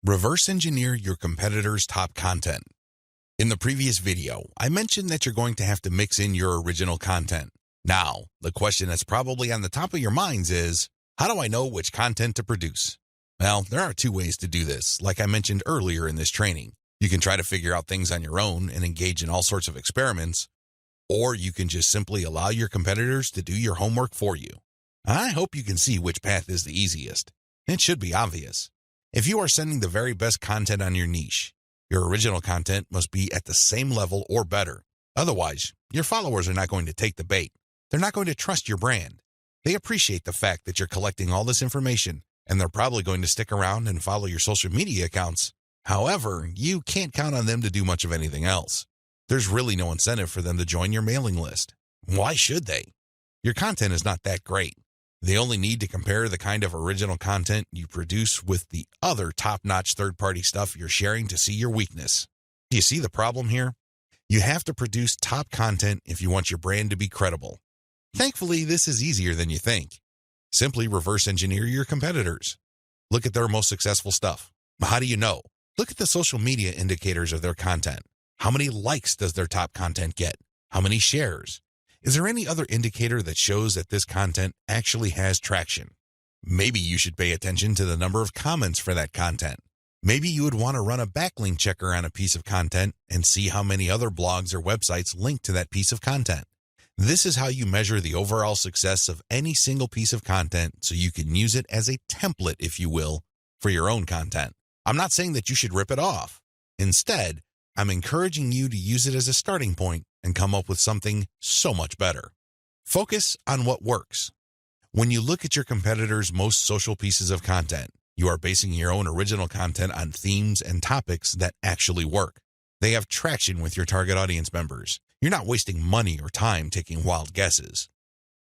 Reverse engineer your competitors' top content. In the previous video, I mentioned that you're going to have to mix in your original content. Now, the question that's probably on the top of your minds is, how do I know which content to produce? Well, there are two ways to do this, like I mentioned earlier in this training. You can try to figure out things on your own and engage in all sorts of experiments, or you can just simply allow your competitors to do your homework for you. I hope you can see which path is the easiest. It should be obvious. If you are sending the very best content on your niche, your original content must be at the same level or better. Otherwise, your followers are not going to take the bait. They're not going to trust your brand. They appreciate the fact that you're collecting all this information, and they're probably going to stick around and follow your social media accounts. However, you can't count on them to do much of anything else. There's really no incentive for them to join your mailing list. Why should they? Your content is not that great. They only need to compare the kind of original content you produce with the other top-notch third-party stuff you're sharing to see your weakness. Do you see the problem here? You have to produce top content if you want your brand to be credible. Thankfully, this is easier than you think. Simply reverse engineer your competitors. Look at their most successful stuff. How do you know? Look at the social media indicators of their content. How many likes does their top content get? How many shares? Is there any other indicator that shows that this content actually has traction? Maybe you should pay attention to the number of comments for that content. Maybe you would want to run a backlink checker on a piece of content and see how many other blogs or websites link to that piece of content. This is how you measure the overall success of any single piece of content so you can use it as a template, if you will, for your own content. I'm not saying that you should rip it off. Instead, I'm encouraging you to use it as a starting point and come up with something so much better. Focus on what works. When you look at your competitors' most social pieces of content, you are basing your own original content on themes and topics that actually work. They have traction with your target audience members. You're not wasting money or time taking wild guesses.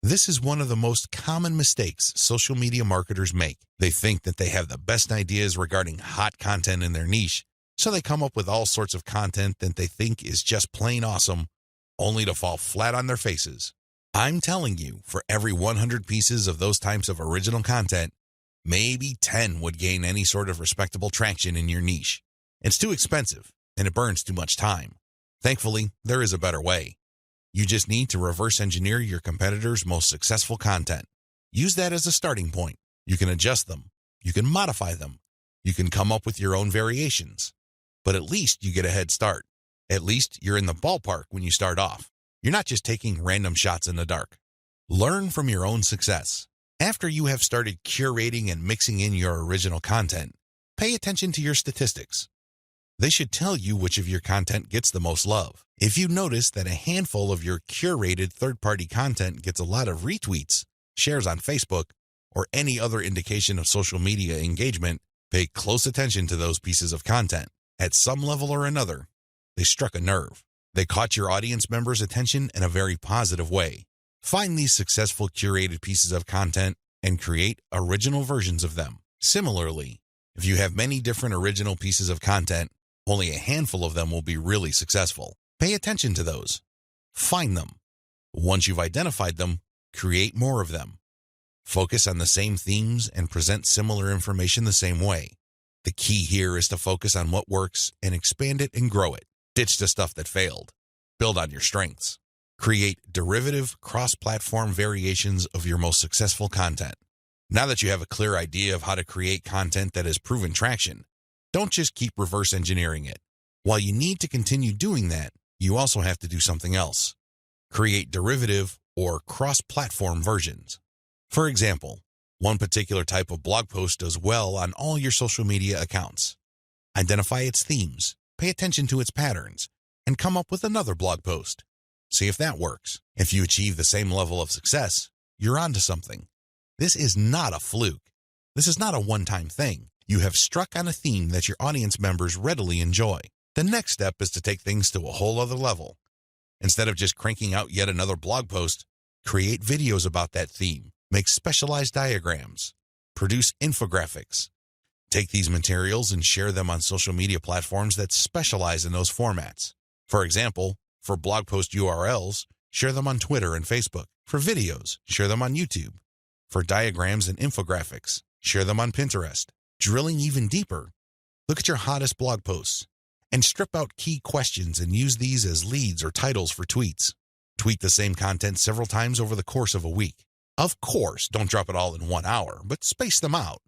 This is one of the most common mistakes social media marketers make. They think that they have the best ideas regarding hot content in their niche, so they come up with all sorts of content that they think is just plain awesome, only to fall flat on their faces. I'm telling you, for every 100 pieces of those types of original content, maybe 10 would gain any sort of respectable traction in your niche. It's too expensive, and it burns too much time. Thankfully, there is a better way. You just need to reverse engineer your competitors' most successful content. Use that as a starting point. You can adjust them. You can modify them. You can come up with your own variations. But at least you get a head start. At least you're in the ballpark when you start off. You're not just taking random shots in the dark. Learn from your own success. After you have started curating and mixing in your original content, pay attention to your statistics. They should tell you which of your content gets the most love. If you notice that a handful of your curated third-party content gets a lot of retweets, shares on Facebook, or any other indication of social media engagement, pay close attention to those pieces of content. At some level or another, they struck a nerve. They caught your audience members' attention in a very positive way. Find these successful curated pieces of content and create original versions of them. Similarly, if you have many different original pieces of content, only a handful of them will be really successful. Pay attention to those. Find them. Once you've identified them, create more of them. Focus on the same themes and present similar information the same way. The key here is to focus on what works and expand it and grow it. Ditch the stuff that failed. Build on your strengths. Create derivative, cross-platform variations of your most successful content. Now that you have a clear idea of how to create content that has proven traction, don't just keep reverse engineering it. While you need to continue doing that, you also have to do something else. Create derivative or cross-platform versions. For example, one particular type of blog post does well on all your social media accounts. Identify its themes, pay attention to its patterns, and come up with another blog post. See if that works. If you achieve the same level of success, you're onto something. This is not a fluke. This is not a one-time thing. You have struck on a theme that your audience members readily enjoy. The next step is to take things to a whole other level. Instead of just cranking out yet another blog post, create videos about that theme. Make specialized diagrams. Produce infographics. Take these materials and share them on social media platforms that specialize in those formats. For example, for blog post URLs, share them on Twitter and Facebook. For videos, share them on YouTube. For diagrams and infographics, share them on Pinterest. Drilling even deeper, Look at your hottest blog posts and strip out key questions and use these as leads or titles for tweets. Tweet the same content several times over the course of a week. Of course, don't drop it all in 1 hour, but space them out.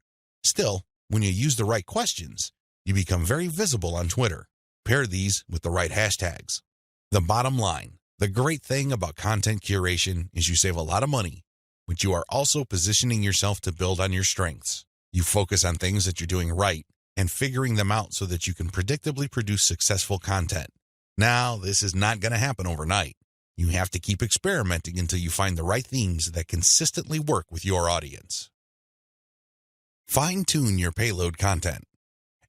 Still, when you use the right questions, you become very visible on Twitter. Pair these with the right hashtags. The bottom line, the great thing about content curation is you save a lot of money, but you are also positioning yourself to build on your strengths. You focus on things that you're doing right and figuring them out so that you can predictably produce successful content. Now, this is not going to happen overnight. You have to keep experimenting until you find the right themes that consistently work with your audience. Fine-tune your payload content.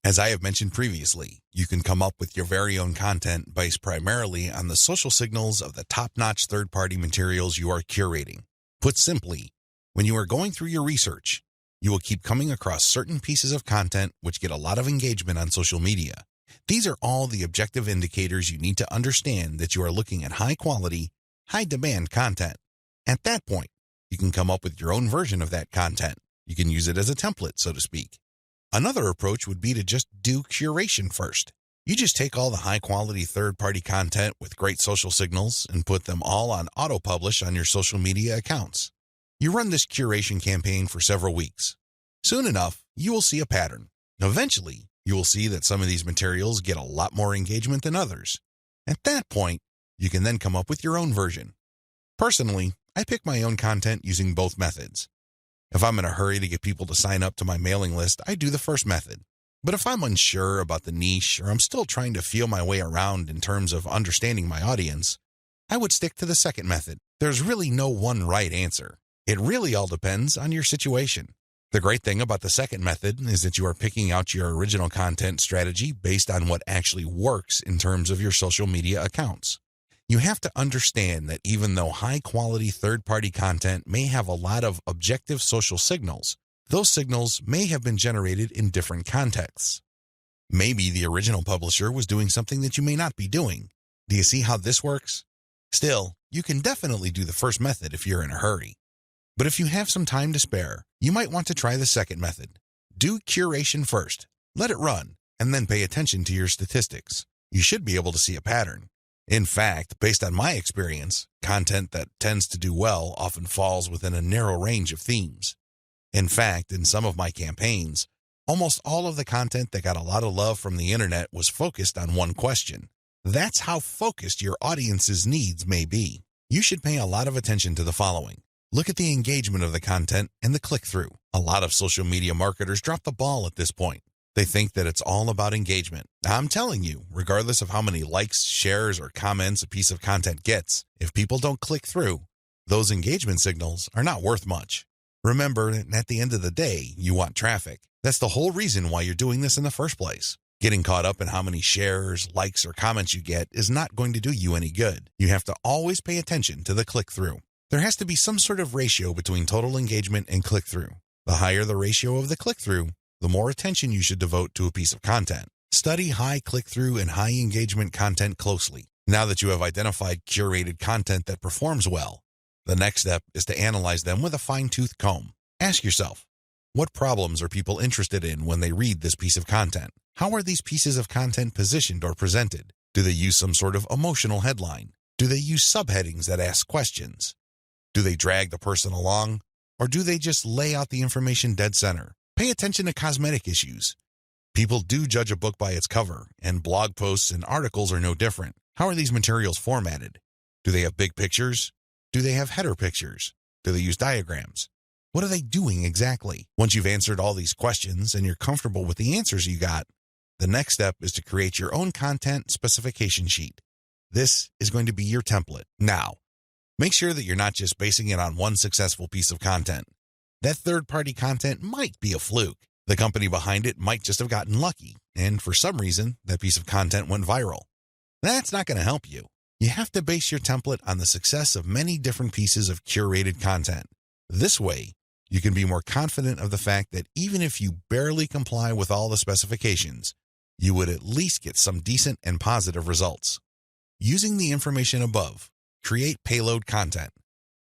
As I have mentioned previously, you can come up with your very own content based primarily on the social signals of the top-notch third-party materials you are curating. Put simply, when you are going through your research, you will keep coming across certain pieces of content which get a lot of engagement on social media. These are all the objective indicators you need to understand that you are looking at high-quality, high-demand content. At that point, you can come up with your own version of that content. You can use it as a template, so to speak. Another approach would be to just do curation first. You just take all the high-quality third-party content with great social signals and put them all on auto-publish on your social media accounts. You run this curation campaign for several weeks. Soon enough, you will see a pattern. Eventually, you will see that some of these materials get a lot more engagement than others. At that point, you can then come up with your own version. Personally, I pick my own content using both methods. If I'm in a hurry to get people to sign up to my mailing list, I do the first method. But if I'm unsure about the niche or I'm still trying to feel my way around in terms of understanding my audience, I would stick to the second method. There's really no one right answer. It really all depends on your situation. The great thing about the second method is that you are picking out your original content strategy based on what actually works in terms of your social media accounts. You have to understand that even though high-quality third-party content may have a lot of objective social signals, those signals may have been generated in different contexts. Maybe the original publisher was doing something that you may not be doing. Do you see how this works? Still, you can definitely do the first method if you're in a hurry. But if you have some time to spare, you might want to try the second method. Do curation first, let it run, and then pay attention to your statistics. You should be able to see a pattern. In fact, based on my experience, content that tends to do well often falls within a narrow range of themes. In fact, in some of my campaigns, almost all of the content that got a lot of love from the internet was focused on one question. That's how focused your audience's needs may be. You should pay a lot of attention to the following. Look at the engagement of the content and the click-through. A lot of social media marketers drop the ball at this point. They think that it's all about engagement. I'm telling you, regardless of how many likes, shares, or comments a piece of content gets, if people don't click through, those engagement signals are not worth much. Remember, at the end of the day, you want traffic. That's the whole reason why you're doing this in the first place. Getting caught up in how many shares, likes, or comments you get is not going to do you any good. You have to always pay attention to the click-through. There has to be some sort of ratio between total engagement and click-through. The higher the ratio of the click-through, the more attention you should devote to a piece of content. Study high click-through and high engagement content closely. Now that you have identified curated content that performs well, the next step is to analyze them with a fine-tooth comb. Ask yourself, what problems are people interested in when they read this piece of content? How are these pieces of content positioned or presented? Do they use some sort of emotional headline? Do they use subheadings that ask questions? Do they drag the person along? Or do they just lay out the information dead center? Pay attention to cosmetic issues. People do judge a book by its cover, and blog posts and articles are no different. How are these materials formatted? Do they have big pictures? Do they have header pictures? Do they use diagrams? What are they doing exactly? Once you've answered all these questions and you're comfortable with the answers you got, the next step is to create your own content specification sheet. This is going to be your template. Now, make sure that you're not just basing it on one successful piece of content. That third-party content might be a fluke. The company behind it might just have gotten lucky, and for some reason, that piece of content went viral. That's not going to help you. You have to base your template on the success of many different pieces of curated content. This way, you can be more confident of the fact that even if you barely comply with all the specifications, you would at least get some decent and positive results. Using the information above, create payload content.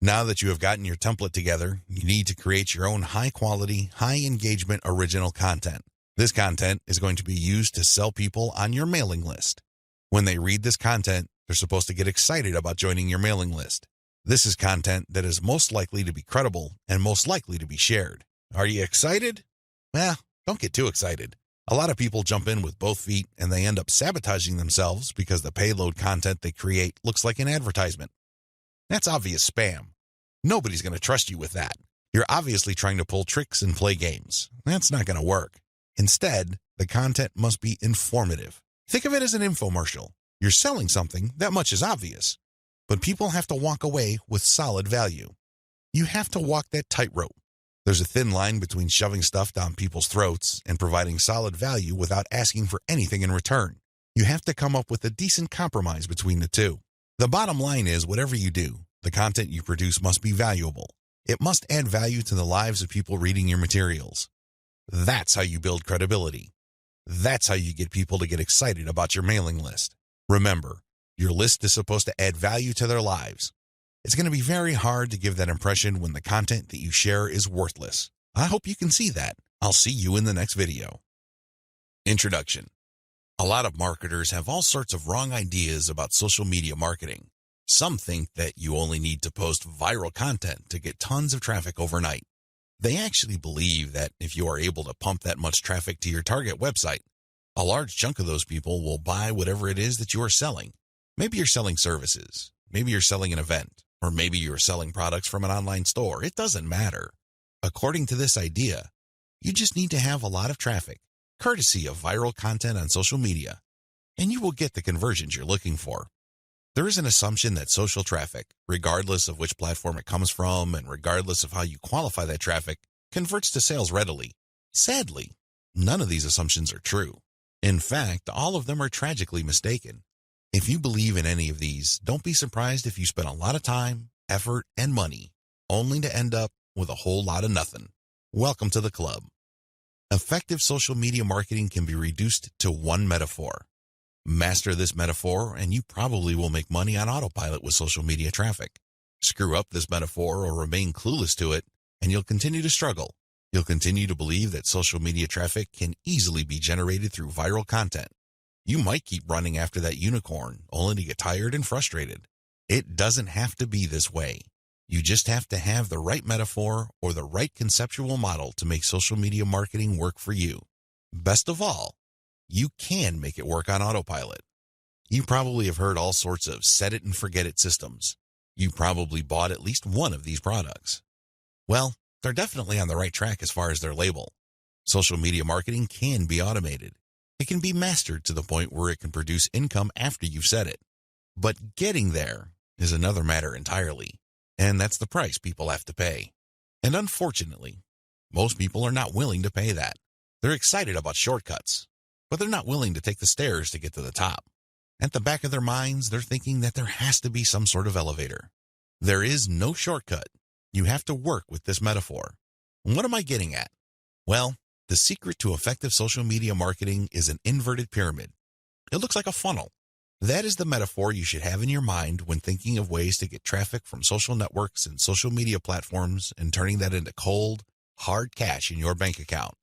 Now that you have gotten your template together, you need to create your own high-quality, high-engagement original content. This content is going to be used to sell people on your mailing list. When they read this content, they're supposed to get excited about joining your mailing list. This is content that is most likely to be credible and most likely to be shared. Are you excited? Well, don't get too excited. A lot of people jump in with both feet and they end up sabotaging themselves because the payload content they create looks like an advertisement. That's obvious spam. Nobody's going to trust you with that. You're obviously trying to pull tricks and play games. That's not going to work. Instead, the content must be informative. Think of it as an infomercial. You're selling something, that much is obvious. But people have to walk away with solid value. You have to walk that tightrope. There's a thin line between shoving stuff down people's throats and providing solid value without asking for anything in return. You have to come up with a decent compromise between the two. The bottom line is, whatever you do, the content you produce must be valuable. It must add value to the lives of people reading your materials. That's how you build credibility. That's how you get people to get excited about your mailing list. Remember, your list is supposed to add value to their lives. It's going to be very hard to give that impression when the content that you share is worthless. I hope you can see that. I'll see you in the next video. Introduction. A lot of marketers have all sorts of wrong ideas about social media marketing. Some think that you only need to post viral content to get tons of traffic overnight. They actually believe that if you are able to pump that much traffic to your target website, a large chunk of those people will buy whatever it is that you are selling. Maybe you're selling services, maybe you're selling an event, or maybe you're selling products from an online store. It doesn't matter. According to this idea, you just need to have a lot of traffic, courtesy of viral content on social media, and you will get the conversions you're looking for. There is an assumption that social traffic, regardless of which platform it comes from and regardless of how you qualify that traffic, converts to sales readily. Sadly, none of these assumptions are true. In fact, all of them are tragically mistaken. If you believe in any of these, don't be surprised if you spend a lot of time, effort, and money, only to end up with a whole lot of nothing. Welcome to the club. Effective social media marketing can be reduced to one metaphor. Master this metaphor, and you probably will make money on autopilot with social media traffic. Screw up this metaphor or remain clueless to it, and you'll continue to struggle. You'll continue to believe that social media traffic can easily be generated through viral content. You might keep running after that unicorn, only to get tired and frustrated. It doesn't have to be this way. You just have to have the right metaphor or the right conceptual model to make social media marketing work for you. Best of all, you can make it work on autopilot. You probably have heard all sorts of set it and forget it systems. You probably bought at least one of these products. Well, they're definitely on the right track as far as their label. Social media marketing can be automated. It can be mastered to the point where it can produce income after you've said it. But getting there is another matter entirely, and that's the price people have to pay. And unfortunately, most people are not willing to pay that. They're excited about shortcuts, but they're not willing to take the stairs to get to the top. At the back of their minds, they're thinking that there has to be some sort of elevator. There is no shortcut. You have to work with this metaphor. What am I getting at? Well, the secret to effective social media marketing is an inverted pyramid. It looks like a funnel. That is the metaphor you should have in your mind when thinking of ways to get traffic from social networks and social media platforms and turning that into cold, hard cash in your bank account.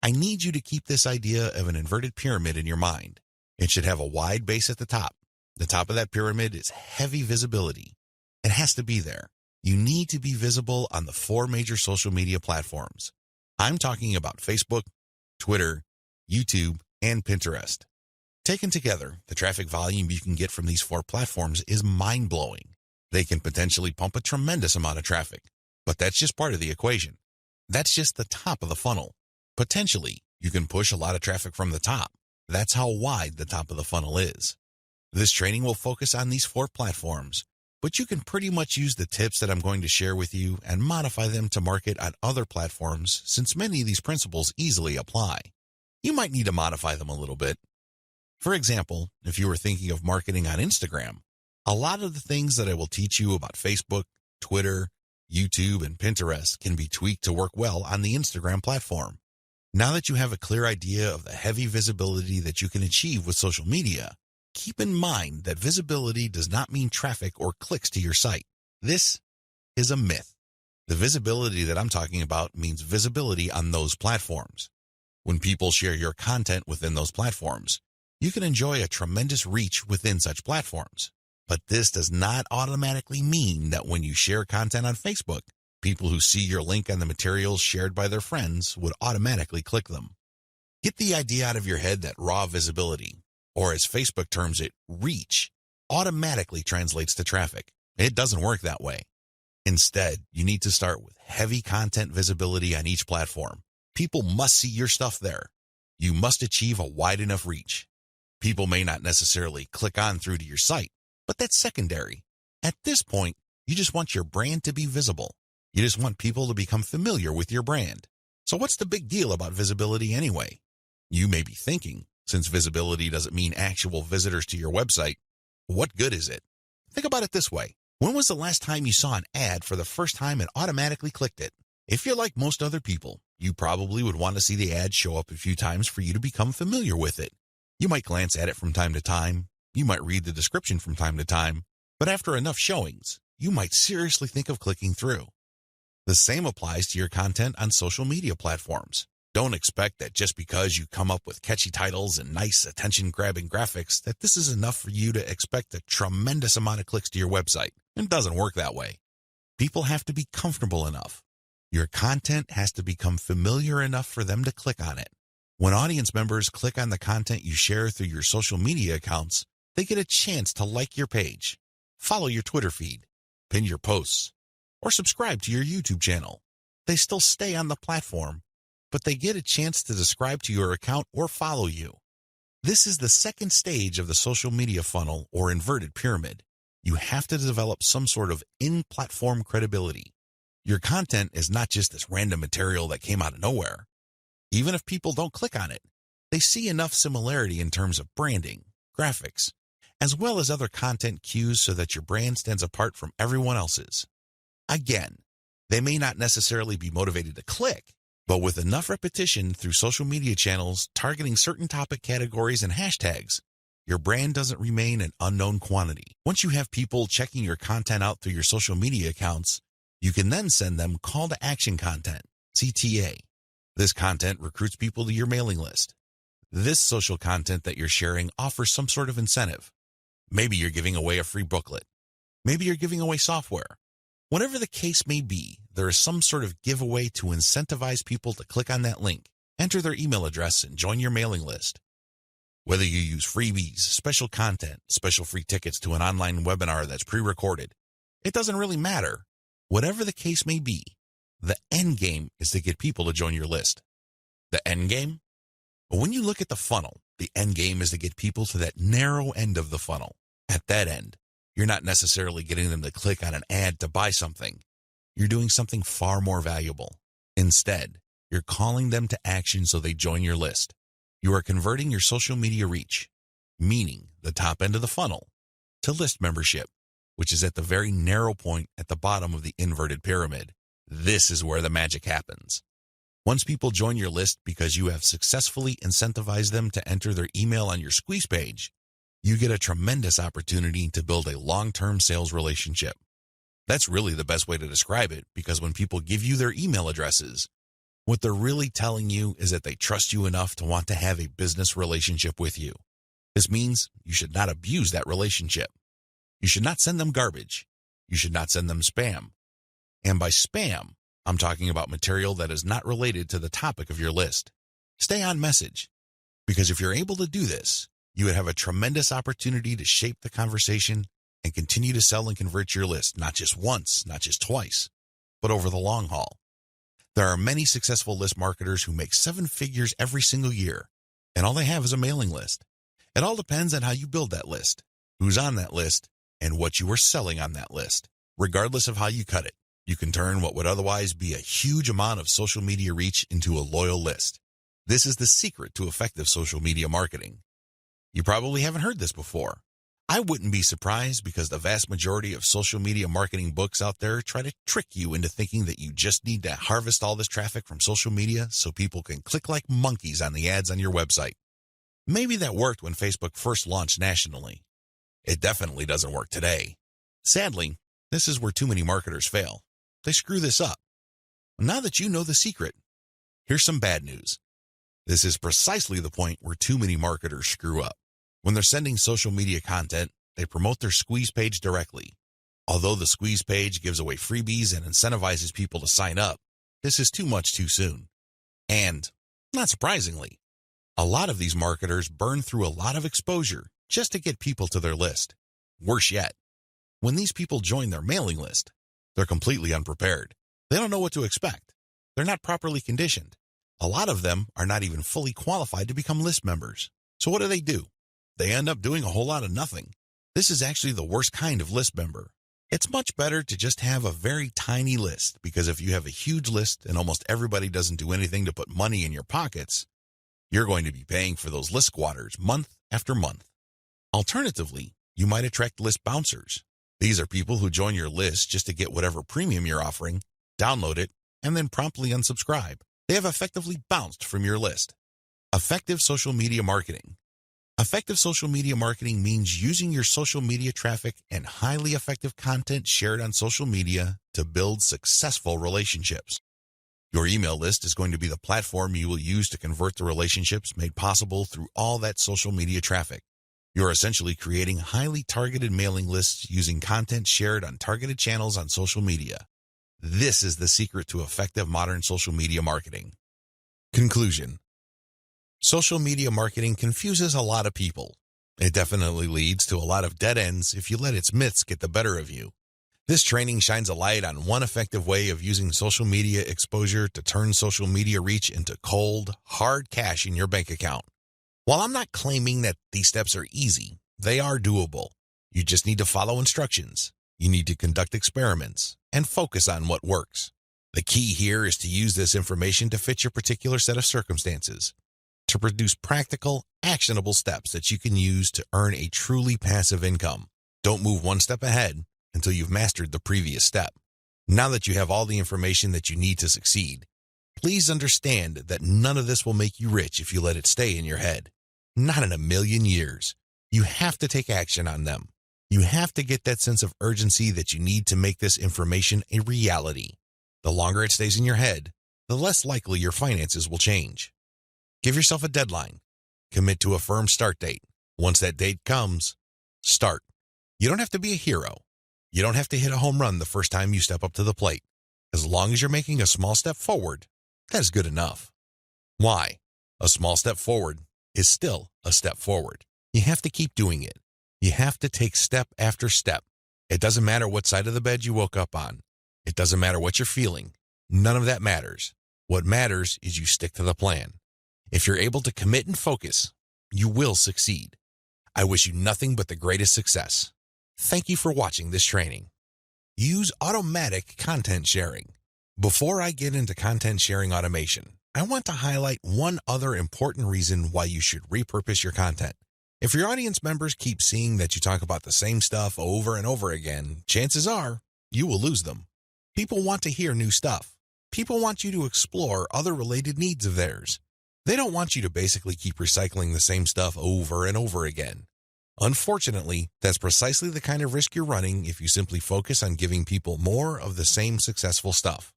I need you to keep this idea of an inverted pyramid in your mind. It should have a wide base at the top. The top of that pyramid is heavy visibility. It has to be there. You need to be visible on the 4 major social media platforms. I'm talking about Facebook, Twitter, YouTube, and Pinterest. Taken together, the traffic volume you can get from these 4 platforms is mind-blowing. They can potentially pump a tremendous amount of traffic, but that's just part of the equation. That's just the top of the funnel. Potentially, you can push a lot of traffic from the top. That's how wide the top of the funnel is. This training will focus on these 4 platforms, but you can pretty much use the tips that I'm going to share with you and modify them to market on other platforms, since many of these principles easily apply. You might need to modify them a little bit. For example, if you were thinking of marketing on Instagram, a lot of the things that I will teach you about Facebook, Twitter, YouTube, and Pinterest can be tweaked to work well on the Instagram platform. Now that you have a clear idea of the heavy visibility that you can achieve with social media, keep in mind that visibility does not mean traffic or clicks to your site. This is a myth. The visibility that I'm talking about means visibility on those platforms. When people share your content within those platforms, you can enjoy a tremendous reach within such platforms. But this does not automatically mean that when you share content on Facebook, people who see your link on the materials shared by their friends would automatically click them. Get the idea out of your head that raw visibility, or as Facebook terms it, reach, automatically translates to traffic. It doesn't work that way. Instead, you need to start with heavy content visibility on each platform. People must see your stuff there. You must achieve a wide enough reach. People may not necessarily click on through to your site, but that's secondary. At this point, you just want your brand to be visible. You just want people to become familiar with your brand. So what's the big deal about visibility anyway? You may be thinking, since visibility doesn't mean actual visitors to your website, what good is it? Think about it this way. When was the last time you saw an ad for the first time and automatically clicked it? If you're like most other people, you probably would want to see the ad show up a few times for you to become familiar with it. You might glance at it from time to time. You might read the description from time to time. But after enough showings, you might seriously think of clicking through. The same applies to your content on social media platforms. Don't expect that just because you come up with catchy titles and nice attention-grabbing graphics that this is enough for you to expect a tremendous amount of clicks to your website. It doesn't work that way. People have to be comfortable enough. Your content has to become familiar enough for them to click on it. When audience members click on the content you share through your social media accounts, they get a chance to like your page, follow your Twitter feed, pin your posts, or subscribe to your YouTube channel. They still stay on the platform, but they get a chance to subscribe to your account or follow you. This is the second stage of the social media funnel or inverted pyramid. You have to develop some sort of in-platform credibility. Your content is not just this random material that came out of nowhere. Even if people don't click on it, they see enough similarity in terms of branding, graphics, as well as other content cues so that your brand stands apart from everyone else's. Again, they may not necessarily be motivated to click, but with enough repetition through social media channels targeting certain topic categories and hashtags, your brand doesn't remain an unknown quantity. Once you have people checking your content out through your social media accounts, you can then send them call to action content, CTA. This content recruits people to your mailing list. This social content that you're sharing offers some sort of incentive. Maybe you're giving away a free booklet. Maybe you're giving away software. Whatever the case may be, there is some sort of giveaway to incentivize people to click on that link, enter their email address, and join your mailing list. Whether you use freebies, special content, special free tickets to an online webinar that's pre-recorded, it doesn't really matter. Whatever the case may be, the end game is to get people to join your list. The end game? But when you look at the funnel, the end game is to get people to that narrow end of the funnel. At that end, you're not necessarily getting them to click on an ad to buy something. You're doing something far more valuable. Instead, you're calling them to action so they join your list. You are converting your social media reach, meaning the top end of the funnel, to list membership, which is at the very narrow point at the bottom of the inverted pyramid. This is where the magic happens. Once people join your list because you have successfully incentivized them to enter their email on your squeeze page, you get a tremendous opportunity to build a long-term sales relationship. That's really the best way to describe it, because when people give you their email addresses, what they're really telling you is that they trust you enough to want to have a business relationship with you. This means you should not abuse that relationship. You should not send them garbage. You should not send them spam. And by spam, I'm talking about material that is not related to the topic of your list. Stay on message, because if you're able to do this, you would have a tremendous opportunity to shape the conversation and continue to sell and convert your list, not just once, not just twice, but over the long haul. There are many successful list marketers who make 7 figures every single year, and all they have is a mailing list. It all depends on how you build that list, who's on that list, and what you are selling on that list. Regardless of how you cut it, you can turn what would otherwise be a huge amount of social media reach into a loyal list. This is the secret to effective social media marketing. You probably haven't heard this before. I wouldn't be surprised, because the vast majority of social media marketing books out there try to trick you into thinking that you just need to harvest all this traffic from social media so people can click like monkeys on the ads on your website. Maybe that worked when Facebook first launched nationally. It definitely doesn't work today. Sadly, this is where too many marketers fail. They screw this up. Now that you know the secret, here's some bad news. This is precisely the point where too many marketers screw up. When they're sending social media content, they promote their squeeze page directly. Although the squeeze page gives away freebies and incentivizes people to sign up, this is too much too soon. And, not surprisingly, a lot of these marketers burn through a lot of exposure just to get people to their list. Worse yet, when these people join their mailing list, they're completely unprepared. They don't know what to expect. They're not properly conditioned. A lot of them are not even fully qualified to become list members. So what do? They end up doing a whole lot of nothing. This is actually the worst kind of list member. It's much better to just have a very tiny list, because if you have a huge list and almost everybody doesn't do anything to put money in your pockets, you're going to be paying for those list squatters month after month. Alternatively, you might attract list bouncers. These are people who join your list just to get whatever premium you're offering, download it, and then promptly unsubscribe. They have effectively bounced from your list. Effective social media marketing. Effective social media marketing means using your social media traffic and highly effective content shared on social media to build successful relationships. Your email list is going to be the platform you will use to convert the relationships made possible through all that social media traffic. You're essentially creating highly targeted mailing lists using content shared on targeted channels on social media. This is the secret to effective modern social media marketing. Conclusion. Social media marketing confuses a lot of people. It definitely leads to a lot of dead ends if you let its myths get the better of you. This training shines a light on one effective way of using social media exposure to turn social media reach into cold, hard cash in your bank account. While I'm not claiming that these steps are easy, they are doable. You just need to follow instructions. You need to conduct experiments and focus on what works. The key here is to use this information to fit your particular set of circumstances, to produce practical, actionable steps that you can use to earn a truly passive income. Don't move one step ahead until you've mastered the previous step. Now that you have all the information that you need to succeed, please understand that none of this will make you rich if you let it stay in your head. Not in a million years. You have to take action on them. You have to get that sense of urgency that you need to make this information a reality. The longer it stays in your head, the less likely your finances will change. Give yourself a deadline. Commit to a firm start date. Once that date comes, start. You don't have to be a hero. You don't have to hit a home run the first time you step up to the plate. As long as you're making a small step forward, that is good enough. Why? A small step forward is still a step forward. You have to keep doing it. You have to take step after step. It doesn't matter what side of the bed you woke up on. It doesn't matter what you're feeling. None of that matters. What matters is you stick to the plan. If you're able to commit and focus, you will succeed. I wish you nothing but the greatest success. Thank you for watching this training. Use automatic content sharing. Before I get into content sharing automation, I want to highlight one other important reason why you should repurpose your content. If your audience members keep seeing that you talk about the same stuff over and over again, chances are you will lose them. People want to hear new stuff. People want you to explore other related needs of theirs. They don't want you to basically keep recycling the same stuff over and over again. Unfortunately, that's precisely the kind of risk you're running if you simply focus on giving people more of the same successful stuff.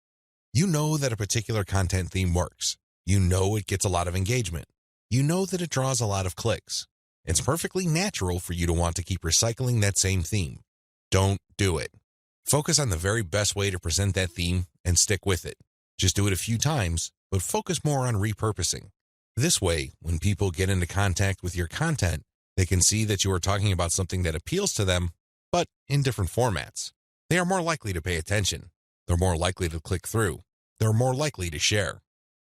You know that a particular content theme works. You know it gets a lot of engagement. You know that it draws a lot of clicks. It's perfectly natural for you to want to keep recycling that same theme. Don't do it. Focus on the very best way to present that theme and stick with it. Just do it a few times, but focus more on repurposing. This way, when people get into contact with your content, they can see that you are talking about something that appeals to them, but in different formats. They are more likely to pay attention. They're more likely to click through. They're more likely to share.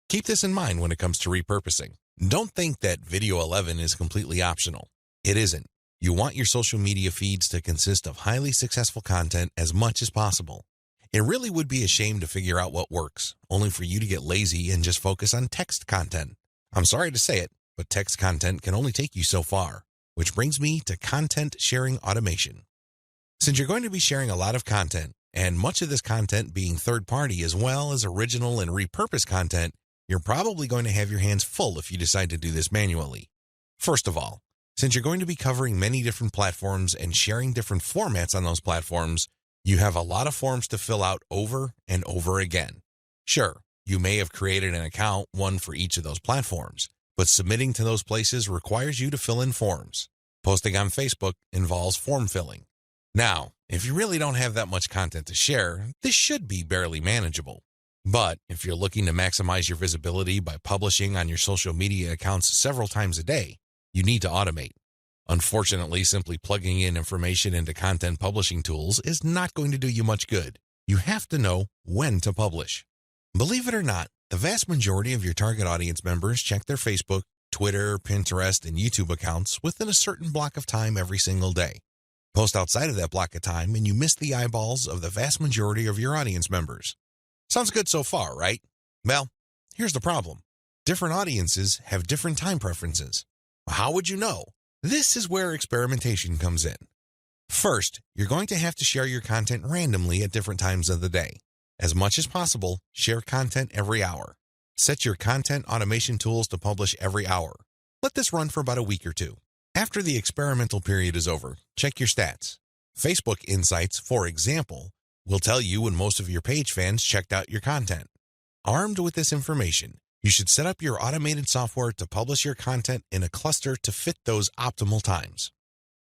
Keep this in mind when it comes to repurposing. Don't think that Video 11 is completely optional. It isn't. You want your social media feeds to consist of highly successful content as much as possible. It really would be a shame to figure out what works, only for you to get lazy and just focus on text content. I'm sorry to say it, but text content can only take you so far, which brings me to content sharing automation. Since you're going to be sharing a lot of content, and much of this content being third-party as well as original and repurposed content, you're probably going to have your hands full if you decide to do this manually. First of all, since you're going to be covering many different platforms and sharing different formats on those platforms, you have a lot of forms to fill out over and over again. Sure, You may have created an account, one for each of those platforms, but submitting to those places requires you to fill in forms. Posting on Facebook involves form filling. Now, if you really don't have that much content to share, this should be barely manageable. But if you're looking to maximize your visibility by publishing on your social media accounts several times a day, you need to automate. Unfortunately, simply plugging in information into content publishing tools is not going to do you much good. You have to know when to publish. Believe it or not, the vast majority of your target audience members check their Facebook, Twitter, Pinterest, and YouTube accounts within a certain block of time every single day. Post outside of that block of time and you miss the eyeballs of the vast majority of your audience members. Sounds good so far, right? Well, here's the problem. Different audiences have different time preferences. How would you know? This is where experimentation comes in. First, you're going to have to share your content randomly at different times of the day. As much as possible, share content every hour. Set your content automation tools to publish every hour. Let this run for about a week or two. After the experimental period is over, check your stats. Facebook Insights, for example, will tell you when most of your page fans checked out your content. Armed with this information, you should set up your automated software to publish your content in a cluster to fit those optimal times.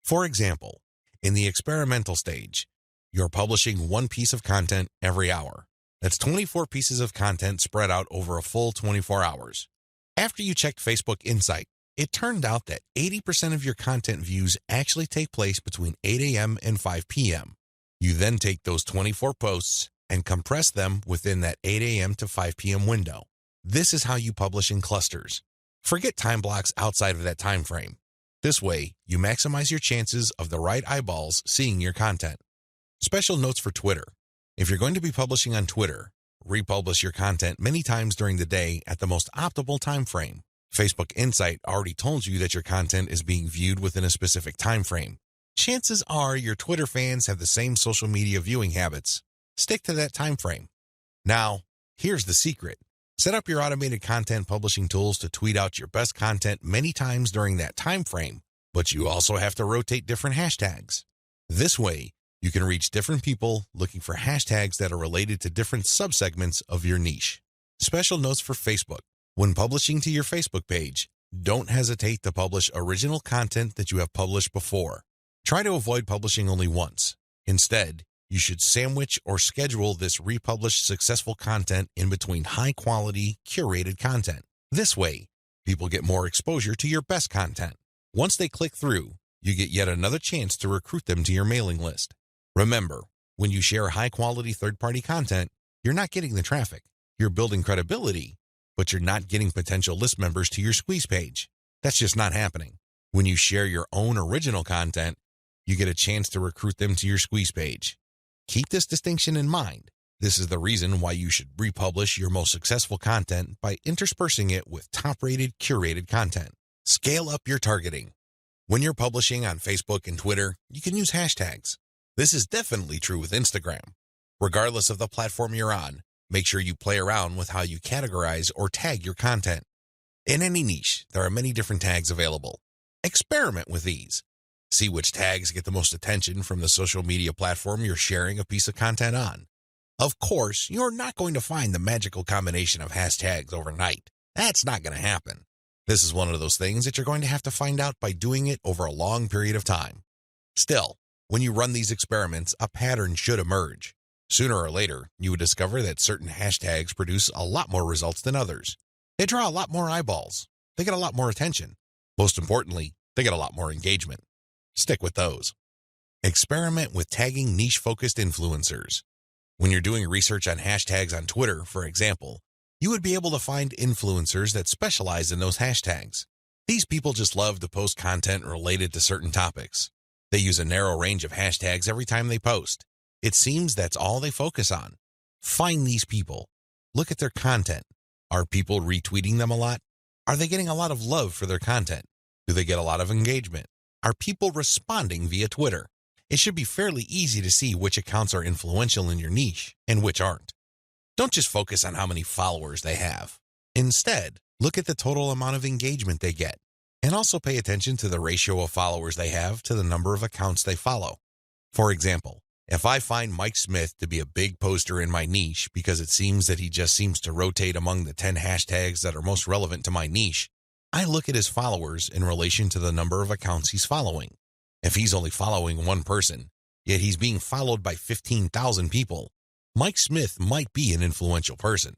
For example, in the experimental stage, you're publishing one piece of content every hour. That's 24 pieces of content spread out over a full 24 hours. After you checked Facebook Insight, it turned out that 80% of your content views actually take place between 8 a.m. and 5 p.m. You then take those 24 posts and compress them within that 8 a.m. to 5 p.m. window. This is how you publish in clusters. Forget time blocks outside of that time frame. This way, you maximize your chances of the right eyeballs seeing your content. Special notes for Twitter. If you're going to be publishing on Twitter, republish your content many times during the day at the most optimal time frame. Facebook Insight already told you that your content is being viewed within a specific time frame. Chances are your Twitter fans have the same social media viewing habits. Stick to that time frame. Now, here's the secret. Set up your automated content publishing tools to tweet out your best content many times during that time frame, but you also have to rotate different hashtags. This way, you can reach different people looking for hashtags that are related to different subsegments of your niche. Special notes for Facebook. When publishing to your Facebook page, don't hesitate to publish original content that you have published before. Try to avoid publishing only once. Instead, you should sandwich or schedule this republished successful content in between high-quality, curated content. This way, people get more exposure to your best content. Once they click through, you get yet another chance to recruit them to your mailing list. Remember, when you share high-quality third-party content, you're not getting the traffic. You're building credibility, but you're not getting potential list members to your squeeze page. That's just not happening. When you share your own original content, you get a chance to recruit them to your squeeze page. Keep this distinction in mind. This is the reason why you should republish your most successful content by interspersing it with top-rated, curated content. Scale up your targeting. When you're publishing on Facebook and Twitter, you can use hashtags. This is definitely true with Instagram. Regardless of the platform you're on, make sure you play around with how you categorize or tag your content. In any niche, there are many different tags available. Experiment with these. See which tags get the most attention from the social media platform you're sharing a piece of content on. Of course, you're not going to find the magical combination of hashtags overnight. That's not going to happen. This is one of those things that you're going to have to find out by doing it over a long period of time. Still, when you run these experiments, a pattern should emerge. Sooner or later, you would discover that certain hashtags produce a lot more results than others. They draw a lot more eyeballs. They get a lot more attention. Most importantly, they get a lot more engagement. Stick with those. Experiment with tagging niche-focused influencers. When you're doing research on hashtags on Twitter, for example, you would be able to find influencers that specialize in those hashtags. These people just love to post content related to certain topics. They use a narrow range of hashtags every time they post. It seems that's all they focus on. Find these people. Look at their content. Are people retweeting them a lot? Are they getting a lot of love for their content? Do they get a lot of engagement? Are people responding via Twitter? It should be fairly easy to see which accounts are influential in your niche and which aren't. Don't just focus on how many followers they have. Instead, look at the total amount of engagement they get, and also pay attention to the ratio of followers they have to the number of accounts they follow. For example, If I find Mike Smith to be a big poster in my niche because it seems that he just seems to rotate among the 10 hashtags that are most relevant to my niche, I look at his followers in relation to the number of accounts he's following. If he's only following one person, yet he's being followed by 15,000 people, Mike Smith might be an influential person.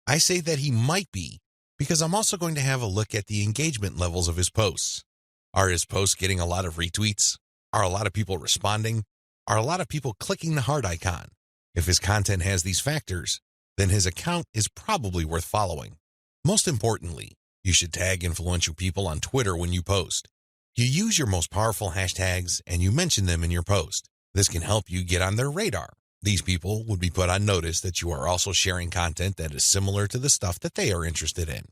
I say that he might be because I'm also going to have a look at the engagement levels of his posts. Are his posts getting a lot of retweets? Are a lot of people responding? Are a lot of people clicking the heart icon? If his content has these factors, then his account is probably worth following. Most importantly, you should tag influential people on Twitter when you post. You use your most powerful hashtags and you mention them in your post. This can help you get on their radar. These people would be put on notice that you are also sharing content that is similar to the stuff that they are interested in.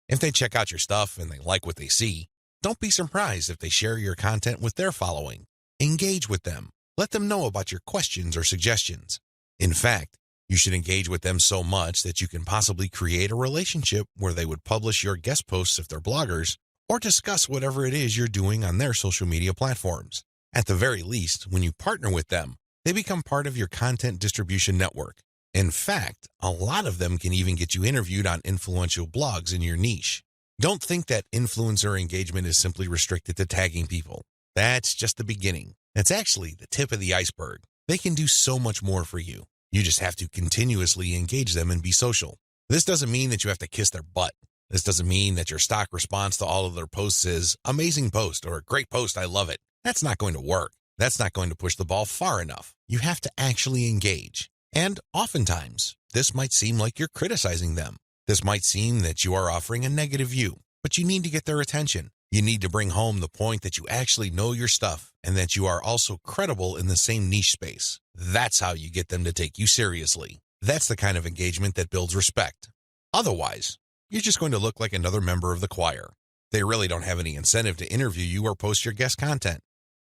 If they check out your stuff and they like what they see, don't be surprised if they share your content with their following. Engage with them. Let them know about your questions or suggestions. In fact, you should engage with them so much that you can possibly create a relationship where they would publish your guest posts if they're bloggers, or discuss whatever it is you're doing on their social media platforms. At the very least, when you partner with them, they become part of your content distribution network. In fact, a lot of them can even get you interviewed on influential blogs in your niche. Don't think that influencer engagement is simply restricted to tagging people. That's just the beginning. That's actually the tip of the iceberg. They can do so much more for you. You just have to continuously engage them and be social. This doesn't mean that you have to kiss their butt. This doesn't mean that your stock response to all of their posts is amazing post or great post, I love it. That's not going to work. That's not going to push the ball far enough. You have to actually engage. And oftentimes, this might seem like you're criticizing them. This might seem that you are offering a negative view, but you need to get their attention. You need to bring home the point that you actually know your stuff and that you are also credible in the same niche space. That's how you get them to take you seriously. That's the kind of engagement that builds respect. Otherwise, you're just going to look like another member of the choir. They really don't have any incentive to interview you or post your guest content.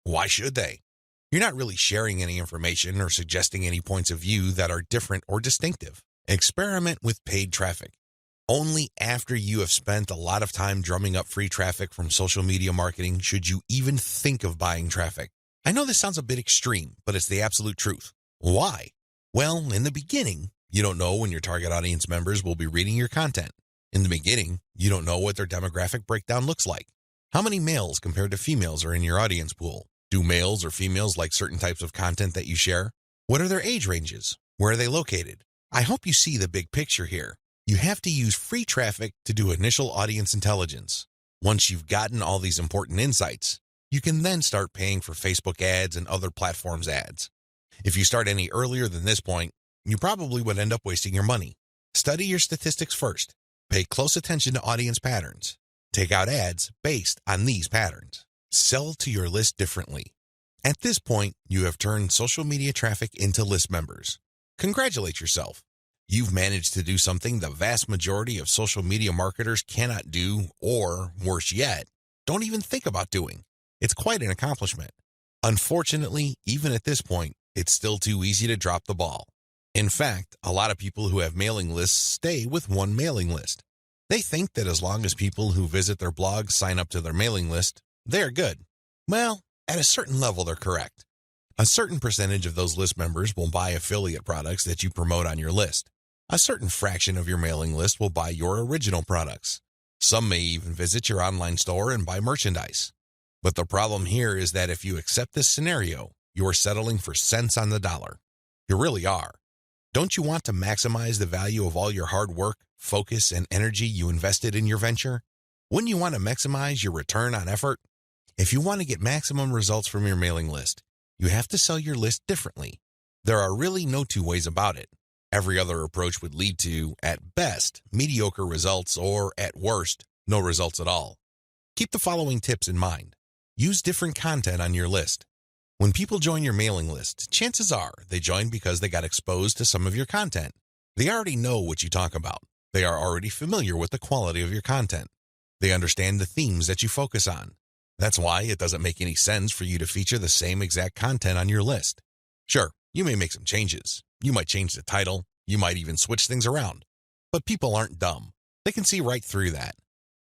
Why should they? You're not really sharing any information or suggesting any points of view that are different or distinctive. Experiment with paid traffic. Only after you have spent a lot of time drumming up free traffic from social media marketing should you even think of buying traffic. I know this sounds a bit extreme, but it's the absolute truth. Why? Well, in the beginning, you don't know when your target audience members will be reading your content. In the beginning, you don't know what their demographic breakdown looks like. How many males compared to females are in your audience pool? Do males or females like certain types of content that you share? What are their age ranges? Where are they located? I hope you see the big picture here. You have to use free traffic to do initial audience intelligence. Once you've gotten all these important insights, you can then start paying for Facebook ads and other platforms' ads. If you start any earlier than this point, you probably would end up wasting your money. Study your statistics first. Pay close attention to audience patterns. Take out ads based on these patterns. Sell to your list differently. At this point, you have turned social media traffic into list members. Congratulate yourself. You've managed to do something the vast majority of social media marketers cannot do, or, worse yet, don't even think about doing. It's quite an accomplishment. Unfortunately, even at this point, it's still too easy to drop the ball. In fact, a lot of people who have mailing lists stay with one mailing list. They think that as long as people who visit their blog sign up to their mailing list, they're good. Well, at a certain level, they're correct. A certain percentage of those list members will buy affiliate products that you promote on your list. A certain fraction of your mailing list will buy your original products. Some may even visit your online store and buy merchandise. But the problem here is that if you accept this scenario, you are settling for cents on the dollar. You really are. Don't you want to maximize the value of all your hard work, focus, and energy you invested in your venture? Wouldn't you want to maximize your return on effort? If you want to get maximum results from your mailing list, you have to sell your list differently. There are really no two ways about it. Every other approach would lead to, at best, mediocre results or, at worst, no results at all. Keep the following tips in mind. Use different content on your list. When people join your mailing list, chances are they join because they got exposed to some of your content. They already know what you talk about. They are already familiar with the quality of your content. They understand the themes that you focus on. That's why it doesn't make any sense for you to feature the same exact content on your list. Sure, you may make some changes. You might change the title. You might even switch things around. But people aren't dumb. They can see right through that.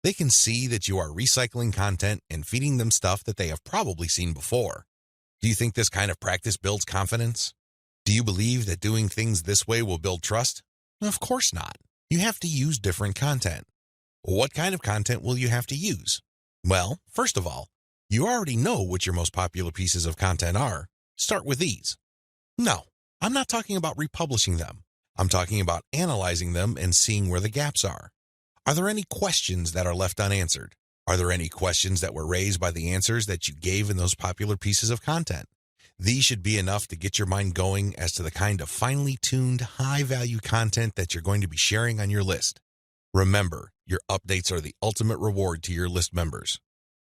They can see that you are recycling content and feeding them stuff that they have probably seen before. Do you think this kind of practice builds confidence? Do you believe that doing things this way will build trust? Of course not. You have to use different content. What kind of content will you have to use? Well, first of all, you already know what your most popular pieces of content are. Start with these. No, I'm not talking about republishing them. I'm talking about analyzing them and seeing where the gaps are. Are there any questions that are left unanswered? Are there any questions that were raised by the answers that you gave in those popular pieces of content? These should be enough to get your mind going as to the kind of finely tuned, high-value content that you're going to be sharing on your list. Remember, your updates are the ultimate reward to your list members.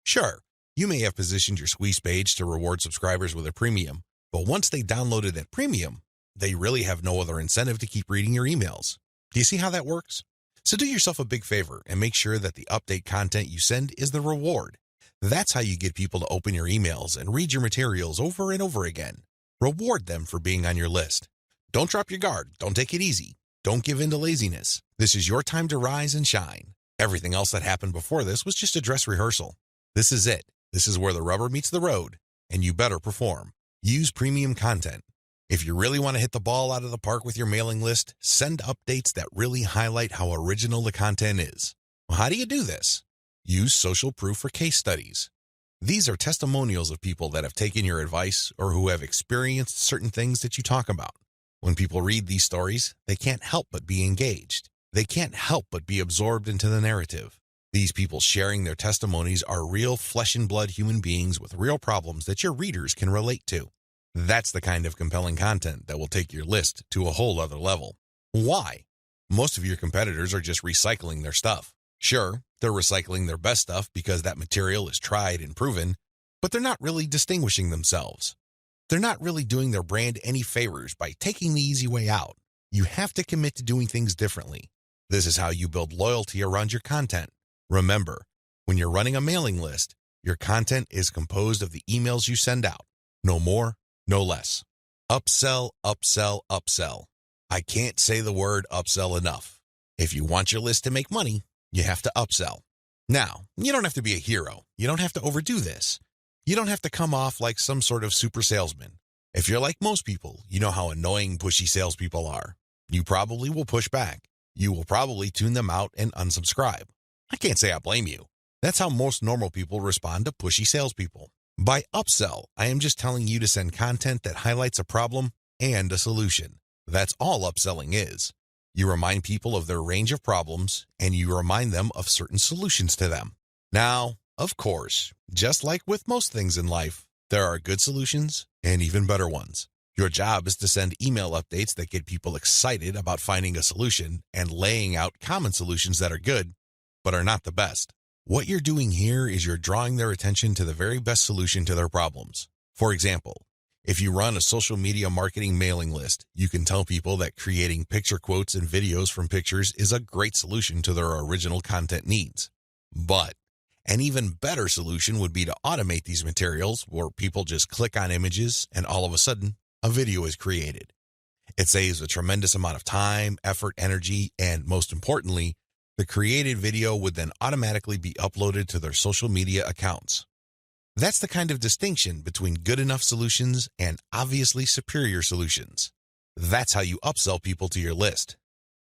Sure, you may have positioned your squeeze page to reward subscribers with a premium, but once they downloaded that premium, they really have no other incentive to keep reading your emails. Do you see how that works? So do yourself a big favor and make sure that the update content you send is the reward. That's how you get people to open your emails and read your materials over and over again. Reward them for being on your list. Don't drop your guard. Don't take it easy. Don't give in to laziness. This is your time to rise and shine. Everything else that happened before this was just a dress rehearsal. This is it. This is where the rubber meets the road, and you better perform. Use premium content. If you really want to hit the ball out of the park with your mailing list, send updates that really highlight how original the content is. Well, how do you do this? Use social proof for case studies. These are testimonials of people that have taken your advice or who have experienced certain things that you talk about. When people read these stories, they can't help but be engaged. They can't help but be absorbed into the narrative. These people sharing their testimonies are real flesh and blood human beings with real problems that your readers can relate to. That's the kind of compelling content that will take your list to a whole other level. Why? Most of your competitors are just recycling their stuff. Sure, they're recycling their best stuff because that material is tried and proven, but they're not really distinguishing themselves. They're not really doing their brand any favors by taking the easy way out. You have to commit to doing things differently. This is how you build loyalty around your content. Remember, when you're running a mailing list, your content is composed of the emails you send out. No more, no less. Upsell, upsell, upsell. I can't say the word upsell enough. If you want your list to make money, you have to upsell. Now, you don't have to be a hero. You don't have to overdo this. You don't have to come off like some sort of super salesman. If you're like most people, you know how annoying pushy salespeople are. You probably will push back. You will probably tune them out and unsubscribe. I can't say I blame you. That's how most normal people respond to pushy salespeople. By upsell, I am just telling you to send content that highlights a problem and a solution. That's all upselling is. You remind people of their range of problems, and you remind them of certain solutions to them. Now, of course, just like with most things in life, there are good solutions and even better ones. Your job is to send email updates that get people excited about finding a solution and laying out common solutions that are good, but are not the best. What you're doing here is you're drawing their attention to the very best solution to their problems. For example, if you run a social media marketing mailing list, you can tell people that creating picture quotes and videos from pictures is a great solution to their original content needs. But an even better solution would be to automate these materials where people just click on images and all of a sudden, a video is created. It saves a tremendous amount of time, effort, energy, and most importantly, the created video would then automatically be uploaded to their social media accounts. That's the kind of distinction between good enough solutions and obviously superior solutions. That's how you upsell people to your list.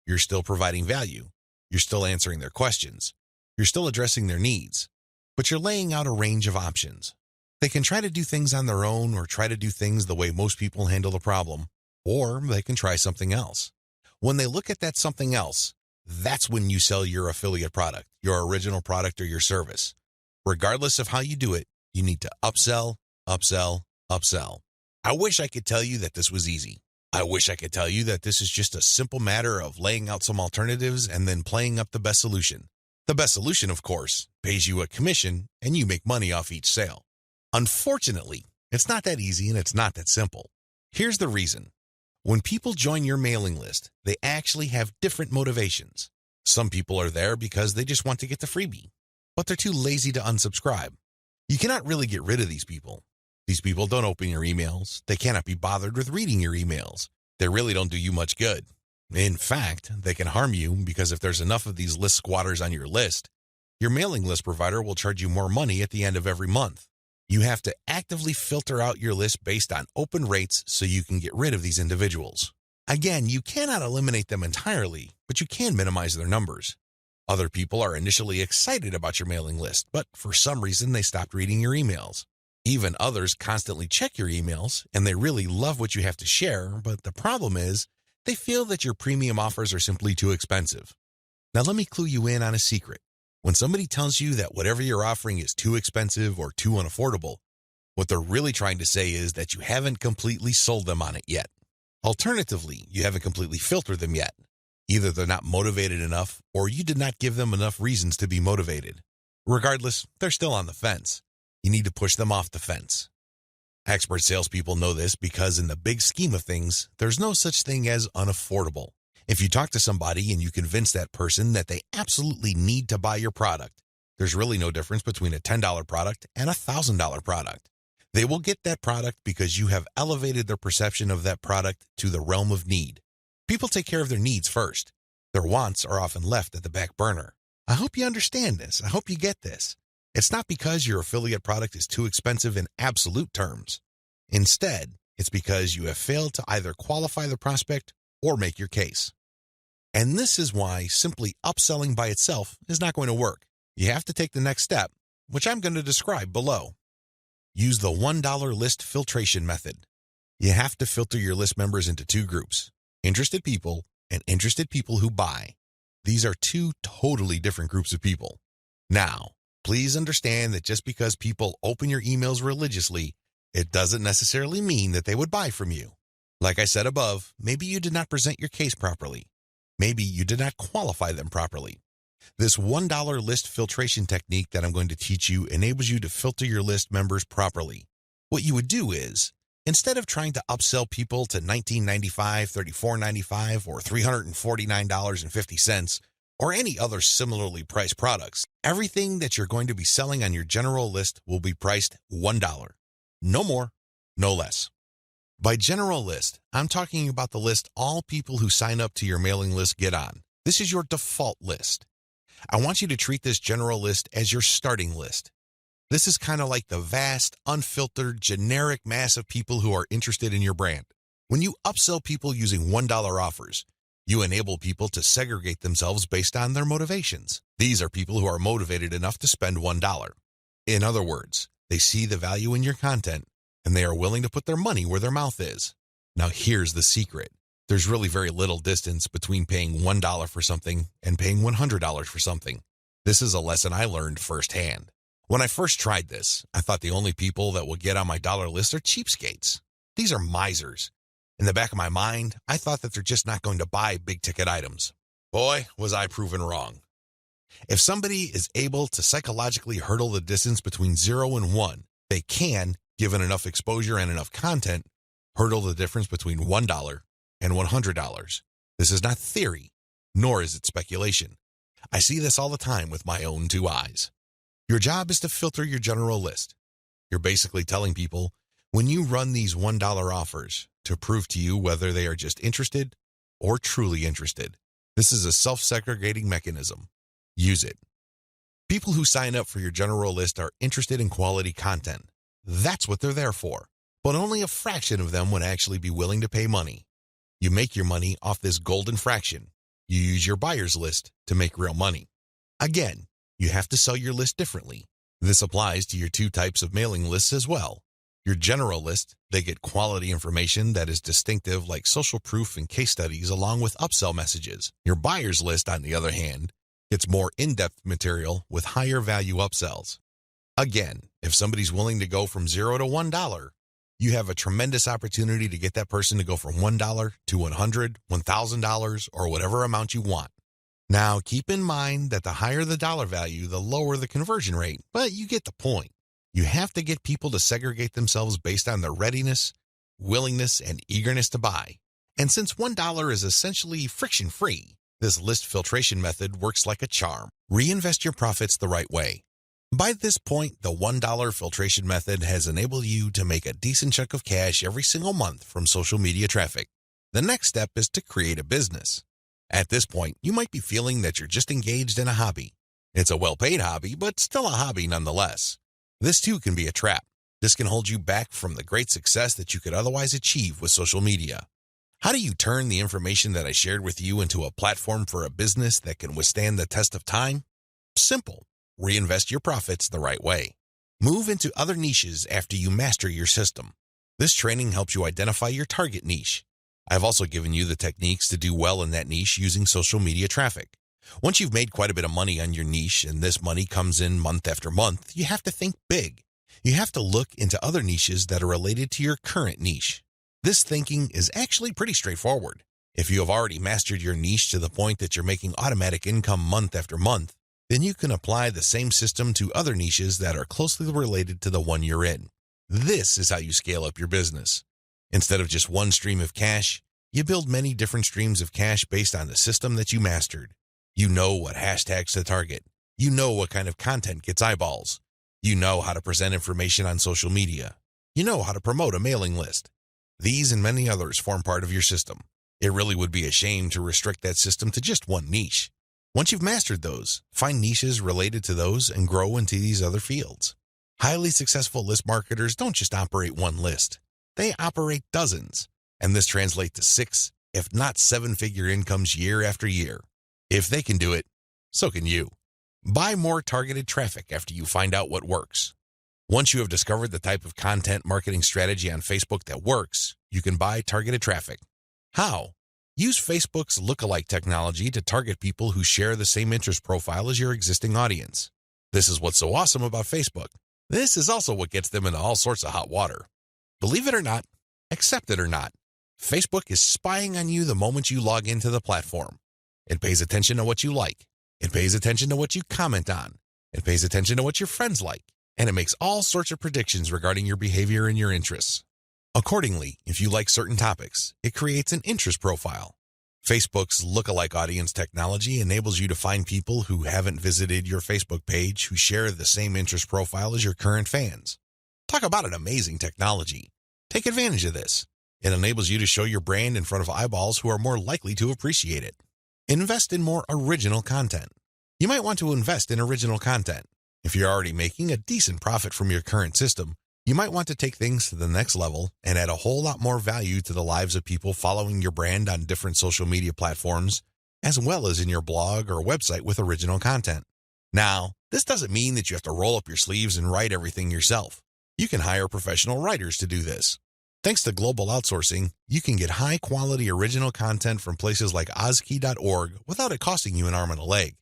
You're still providing value. You're still answering their questions. You're still addressing their needs. But you're laying out a range of options. They can try to do things on their own or try to do things the way most people handle the problem, or they can try something else. When they look at that something else, that's when you sell your affiliate product, your original product or your service. Regardless of how you do it, you need to upsell, upsell, upsell. I wish I could tell you that this was easy. I wish I could tell you that this is just a simple matter of laying out some alternatives and then playing up the best solution. The best solution, of course, pays you a commission and you make money off each sale. Unfortunately, it's not that easy and it's not that simple. Here's the reason. When people join your mailing list, they actually have different motivations. Some people are there because they just want to get the freebie, but they're too lazy to unsubscribe. You cannot really get rid of these people. These people don't open your emails. They cannot be bothered with reading your emails. They really don't do you much good. In fact, they can harm you because if there's enough of these list squatters on your list, your mailing list provider will charge you more money at the end of every month. You have to actively filter out your list based on open rates so you can get rid of these individuals. Again, you cannot eliminate them entirely, but you can minimize their numbers. Other people are initially excited about your mailing list, but for some reason they stopped reading your emails. Even others constantly check your emails, and they really love what you have to share, but the problem is they feel that your premium offers are simply too expensive. Now let me clue you in on a secret. When somebody tells you that whatever you're offering is too expensive or too unaffordable, what they're really trying to say is that you haven't completely sold them on it yet. Alternatively, you haven't completely filtered them yet. Either they're not motivated enough, or you did not give them enough reasons to be motivated. Regardless, they're still on the fence. You need to push them off the fence. Expert salespeople know this because in the big scheme of things, there's no such thing as unaffordable. If you talk to somebody and you convince that person that they absolutely need to buy your product, there's really no difference between a $10 product and a $1,000 product. They will get that product because you have elevated their perception of that product to the realm of need. People take care of their needs first. Their wants are often left at the back burner. I hope you understand this. I hope you get this. It's not because your affiliate product is too expensive in absolute terms. Instead, it's because you have failed to either qualify the prospect or make your case. And this is why simply upselling by itself is not going to work. You have to take the next step, which I'm going to describe below. Use the $1 list filtration method. You have to filter your list members into two groups, interested people and interested people who buy. These are two totally different groups of people. Now, please understand that just because people open your emails religiously, it doesn't necessarily mean that they would buy from you. Like I said above, maybe you did not present your case properly. Maybe you did not qualify them properly. This $1 list filtration technique that I'm going to teach you enables you to filter your list members properly. What you would do is, instead of trying to upsell people to $19.95, $34.95, or $349.50, or any other similarly priced products, everything that you're going to be selling on your general list will be priced $1. No more, no less. By general list, I'm talking about the list all people who sign up to your mailing list get on. This is your default list. I want you to treat this general list as your starting list. This is kind of like the vast, unfiltered, generic mass of people who are interested in your brand. When you upsell people using $1 offers, you enable people to segregate themselves based on their motivations. These are people who are motivated enough to spend $1. In other words, they see the value in your content, and they are willing to put their money where their mouth is. Now here's the secret. There's really very little distance between paying $1 for something and paying $100 for something. This is a lesson I learned firsthand. When I first tried this, I thought the only people that will get on my dollar list are cheapskates. These are misers. In the back of my mind, I thought that they're just not going to buy big-ticket items. Boy, was I proven wrong. If somebody is able to psychologically hurdle the distance between 0 and 1, they can, given enough exposure and enough content, hurdle the difference between $1 and $100. This is not theory, nor is it speculation. I see this all the time with my own two eyes. Your job is to filter your general list. You're basically telling people, when you run these $1 offers, to prove to you whether they are just interested or truly interested. This is a self-segregating mechanism. Use it. People who sign up for your general list are interested in quality content. That's what they're there for. But only a fraction of them would actually be willing to pay money. You make your money off this golden fraction. You use your buyer's list to make real money. Again, you have to sell your list differently. This applies to your two types of mailing lists as well. Your general list, they get quality information that is distinctive like social proof and case studies along with upsell messages. Your buyer's list, on the other hand, gets more in-depth material with higher value upsells. Again, if somebody's willing to go from 0 to $1, you have a tremendous opportunity to get that person to go from $1 to $100, $1,000, or whatever amount you want. Now, keep in mind that the higher the dollar value, the lower the conversion rate, but you get the point. You have to get people to segregate themselves based on their readiness, willingness, and eagerness to buy. And since $1 is essentially friction-free, this list filtration method works like a charm. Reinvest your profits the right way. By this point, the $1 filtration method has enabled you to make a decent chunk of cash every single month from social media traffic. The next step is to create a business. At this point, you might be feeling that you're just engaged in a hobby. It's a well-paid hobby, but still a hobby nonetheless. This too can be a trap. This can hold you back from the great success that you could otherwise achieve with social media. How do you turn the information that I shared with you into a platform for a business that can withstand the test of time? Simple. Reinvest your profits the right way. Move into other niches after you master your system. This training helps you identify your target niche. I've also given you the techniques to do well in that niche using social media traffic. Once you've made quite a bit of money on your niche and this money comes in month after month, you have to think big. You have to look into other niches that are related to your current niche. This thinking is actually pretty straightforward. If you have already mastered your niche to the point that you're making automatic income month after month, then you can apply the same system to other niches that are closely related to the one you're in. This is how you scale up your business. Instead of just one stream of cash, you build many different streams of cash based on the system that you mastered. You know what hashtags to target. You know what kind of content gets eyeballs. You know how to present information on social media. You know how to promote a mailing list. These and many others form part of your system. It really would be a shame to restrict that system to just one niche. Once you've mastered those, find niches related to those and grow into these other fields. Highly successful list marketers don't just operate one list. They operate dozens, and this translates to 6, if not 7-figure incomes year after year. If they can do it, so can you. Buy more targeted traffic after you find out what works. Once you have discovered the type of content marketing strategy on Facebook that works, you can buy targeted traffic. How? Use Facebook's lookalike technology to target people who share the same interest profile as your existing audience. This is what's so awesome about Facebook. This is also what gets them into all sorts of hot water. Believe it or not, accept it or not, Facebook is spying on you the moment you log into the platform. It pays attention to what you like. It pays attention to what you comment on. It pays attention to what your friends like. And it makes all sorts of predictions regarding your behavior and your interests. Accordingly, if you like certain topics, it creates an interest profile. Facebook's lookalike audience technology enables you to find people who haven't visited your Facebook page who share the same interest profile as your current fans. Talk about an amazing technology. Take advantage of this. It enables you to show your brand in front of eyeballs who are more likely to appreciate it. Invest in more original content. You might want to invest in original content. If you're already making a decent profit from your current system, you might want to take things to the next level and add a whole lot more value to the lives of people following your brand on different social media platforms, as well as in your blog or website with original content. Now, this doesn't mean that you have to roll up your sleeves and write everything yourself. You can hire professional writers to do this. Thanks to global outsourcing, you can get high-quality original content from places like Ozkey.org without it costing you an arm and a leg.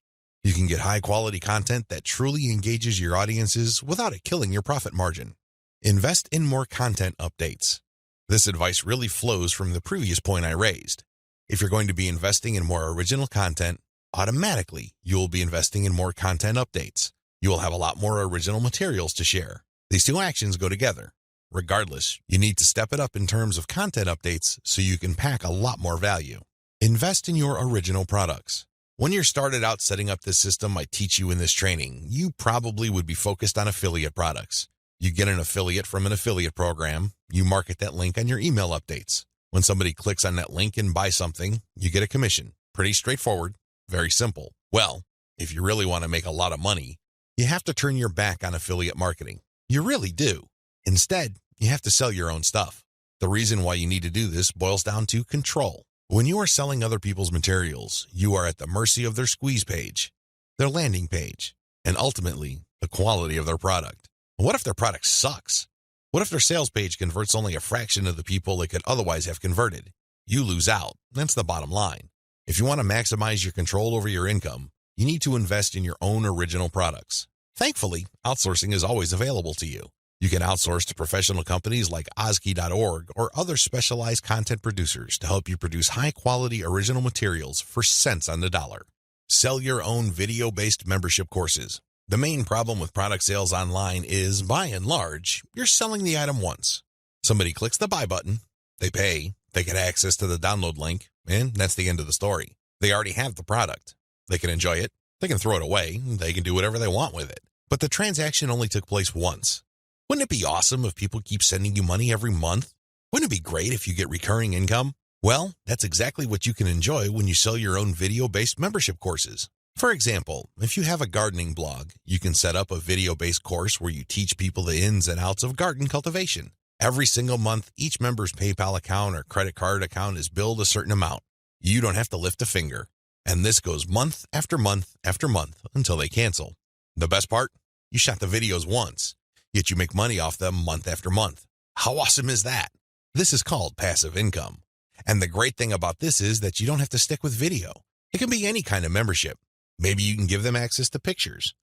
You can get high-quality content that truly engages your audiences without it killing your profit margin. Invest in more content updates. This advice really flows from the previous point I raised. If you're going to be investing in more original content, automatically you will be investing in more content updates. You will have a lot more original materials to share. These two actions go together. Regardless, you need to step it up in terms of content updates so you can pack a lot more value. Invest in your original products. When you're started out setting up this system I teach you in this training, you probably would be focused on affiliate products. You get an affiliate from an affiliate program, you market that link on your email updates. When somebody clicks on that link and buys something, you get a commission. Pretty straightforward, very simple. Well, if you really want to make a lot of money, you have to turn your back on affiliate marketing. You really do. Instead, you have to sell your own stuff. The reason why you need to do this boils down to control. When you are selling other people's materials, you are at the mercy of their squeeze page, their landing page, and ultimately, the quality of their product. What if their product sucks? What if their sales page converts only a fraction of the people it could otherwise have converted? You lose out. That's the bottom line. If you want to maximize your control over your income, you need to invest in your own original products. Thankfully, outsourcing is always available to you. You can outsource to professional companies like Ozkey.org or other specialized content producers to help you produce high-quality original materials for cents on the dollar. Sell your own video-based membership courses. The main problem with product sales online is, by and large, you're selling the item once. Somebody clicks the buy button, they pay, they get access to the download link, and that's the end of the story. They already have the product. They can enjoy it, they can throw it away, they can do whatever they want with it. But the transaction only took place once. Wouldn't it be awesome if people keep sending you money every month? Wouldn't it be great if you get recurring income? Well, that's exactly what you can enjoy when you sell your own video-based membership courses. For example, if you have a gardening blog, you can set up a video-based course where you teach people the ins and outs of garden cultivation. Every single month, each member's PayPal account or credit card account is billed a certain amount. You don't have to lift a finger. And this goes month after month after month until they cancel. The best part? You shot the videos once, yet you make money off them month after month. How awesome is that? This is called passive income. And the great thing about this is that you don't have to stick with video. It can be any kind of membership. Maybe you can give them access to pictures.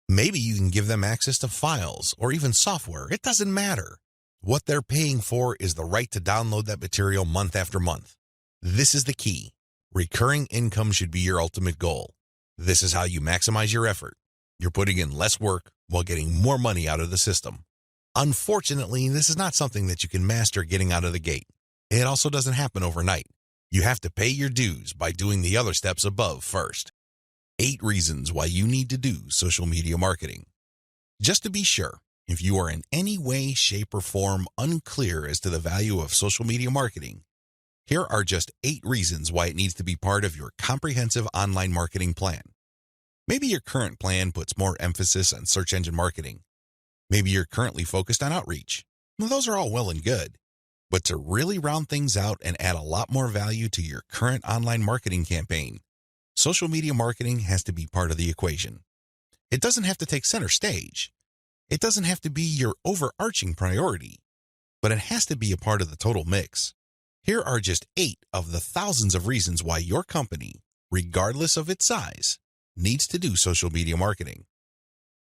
Maybe you can give them access to files or even software. It doesn't matter. What they're paying for is the right to download that material month after month. This is the key. Recurring income should be your ultimate goal. This is how you maximize your effort. You're putting in less work while getting more money out of the system. Unfortunately, this is not something that you can master getting out of the gate. It also doesn't happen overnight. You have to pay your dues by doing the other steps above first. 8 reasons why you need to do social media marketing. Just to be sure, if you are in any way, shape, or form unclear as to the value of social media marketing, here are just 8 reasons why it needs to be part of your comprehensive online marketing plan. Maybe your current plan puts more emphasis on search engine marketing. Maybe you're currently focused on outreach. Well, those are all well and good. But to really round things out and add a lot more value to your current online marketing campaign, social media marketing has to be part of the equation. It doesn't have to take center stage. It doesn't have to be your overarching priority, but it has to be a part of the total mix. Here are just 8 of the thousands of reasons why your company, regardless of its size, needs to do social media marketing.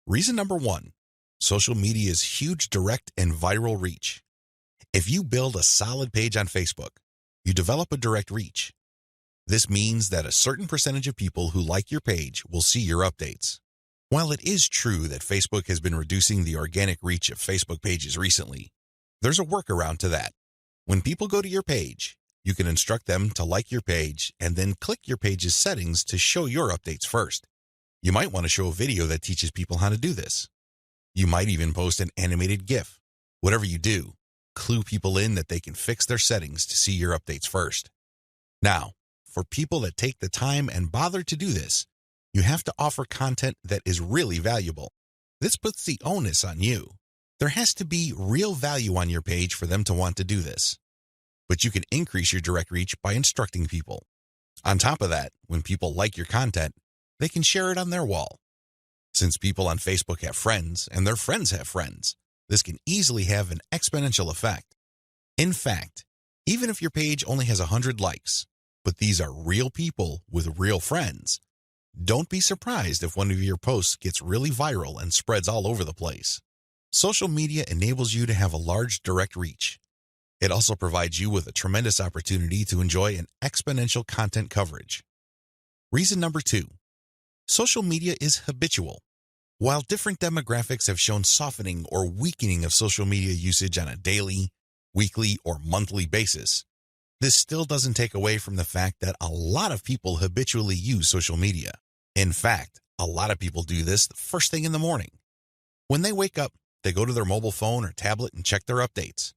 Reason number 1, social media's huge direct and viral reach. If you build a solid page on Facebook, you develop a direct reach. This means that a certain percentage of people who like your page will see your updates. While it is true that Facebook has been reducing the organic reach of Facebook pages recently, there's a workaround to that. When people go to your page, you can instruct them to like your page and then click your page's settings to show your updates first. You might want to show a video that teaches people how to do this. You might even post an animated GIF. Whatever you do, clue people in that they can fix their settings to see your updates first. Now, for people that take the time and bother to do this, you have to offer content that is really valuable. This puts the onus on you. There has to be real value on your page for them to want to do this. But you can increase your direct reach by instructing people. On top of that, when people like your content, they can share it on their wall. Since people on Facebook have friends and their friends have friends, this can easily have an exponential effect. In fact, even if your page only has 100 likes, but these are real people with real friends, don't be surprised if one of your posts gets really viral and spreads all over the place. Social media enables you to have a large direct reach. It also provides you with a tremendous opportunity to enjoy an exponential content coverage. Reason number 2, social media is habitual. While different demographics have shown softening or weakening of social media usage on a daily, weekly, or monthly basis, this still doesn't take away from the fact that a lot of people habitually use social media. In fact, a lot of people do this the first thing in the morning. When they wake up, they go to their mobile phone or tablet and check their updates.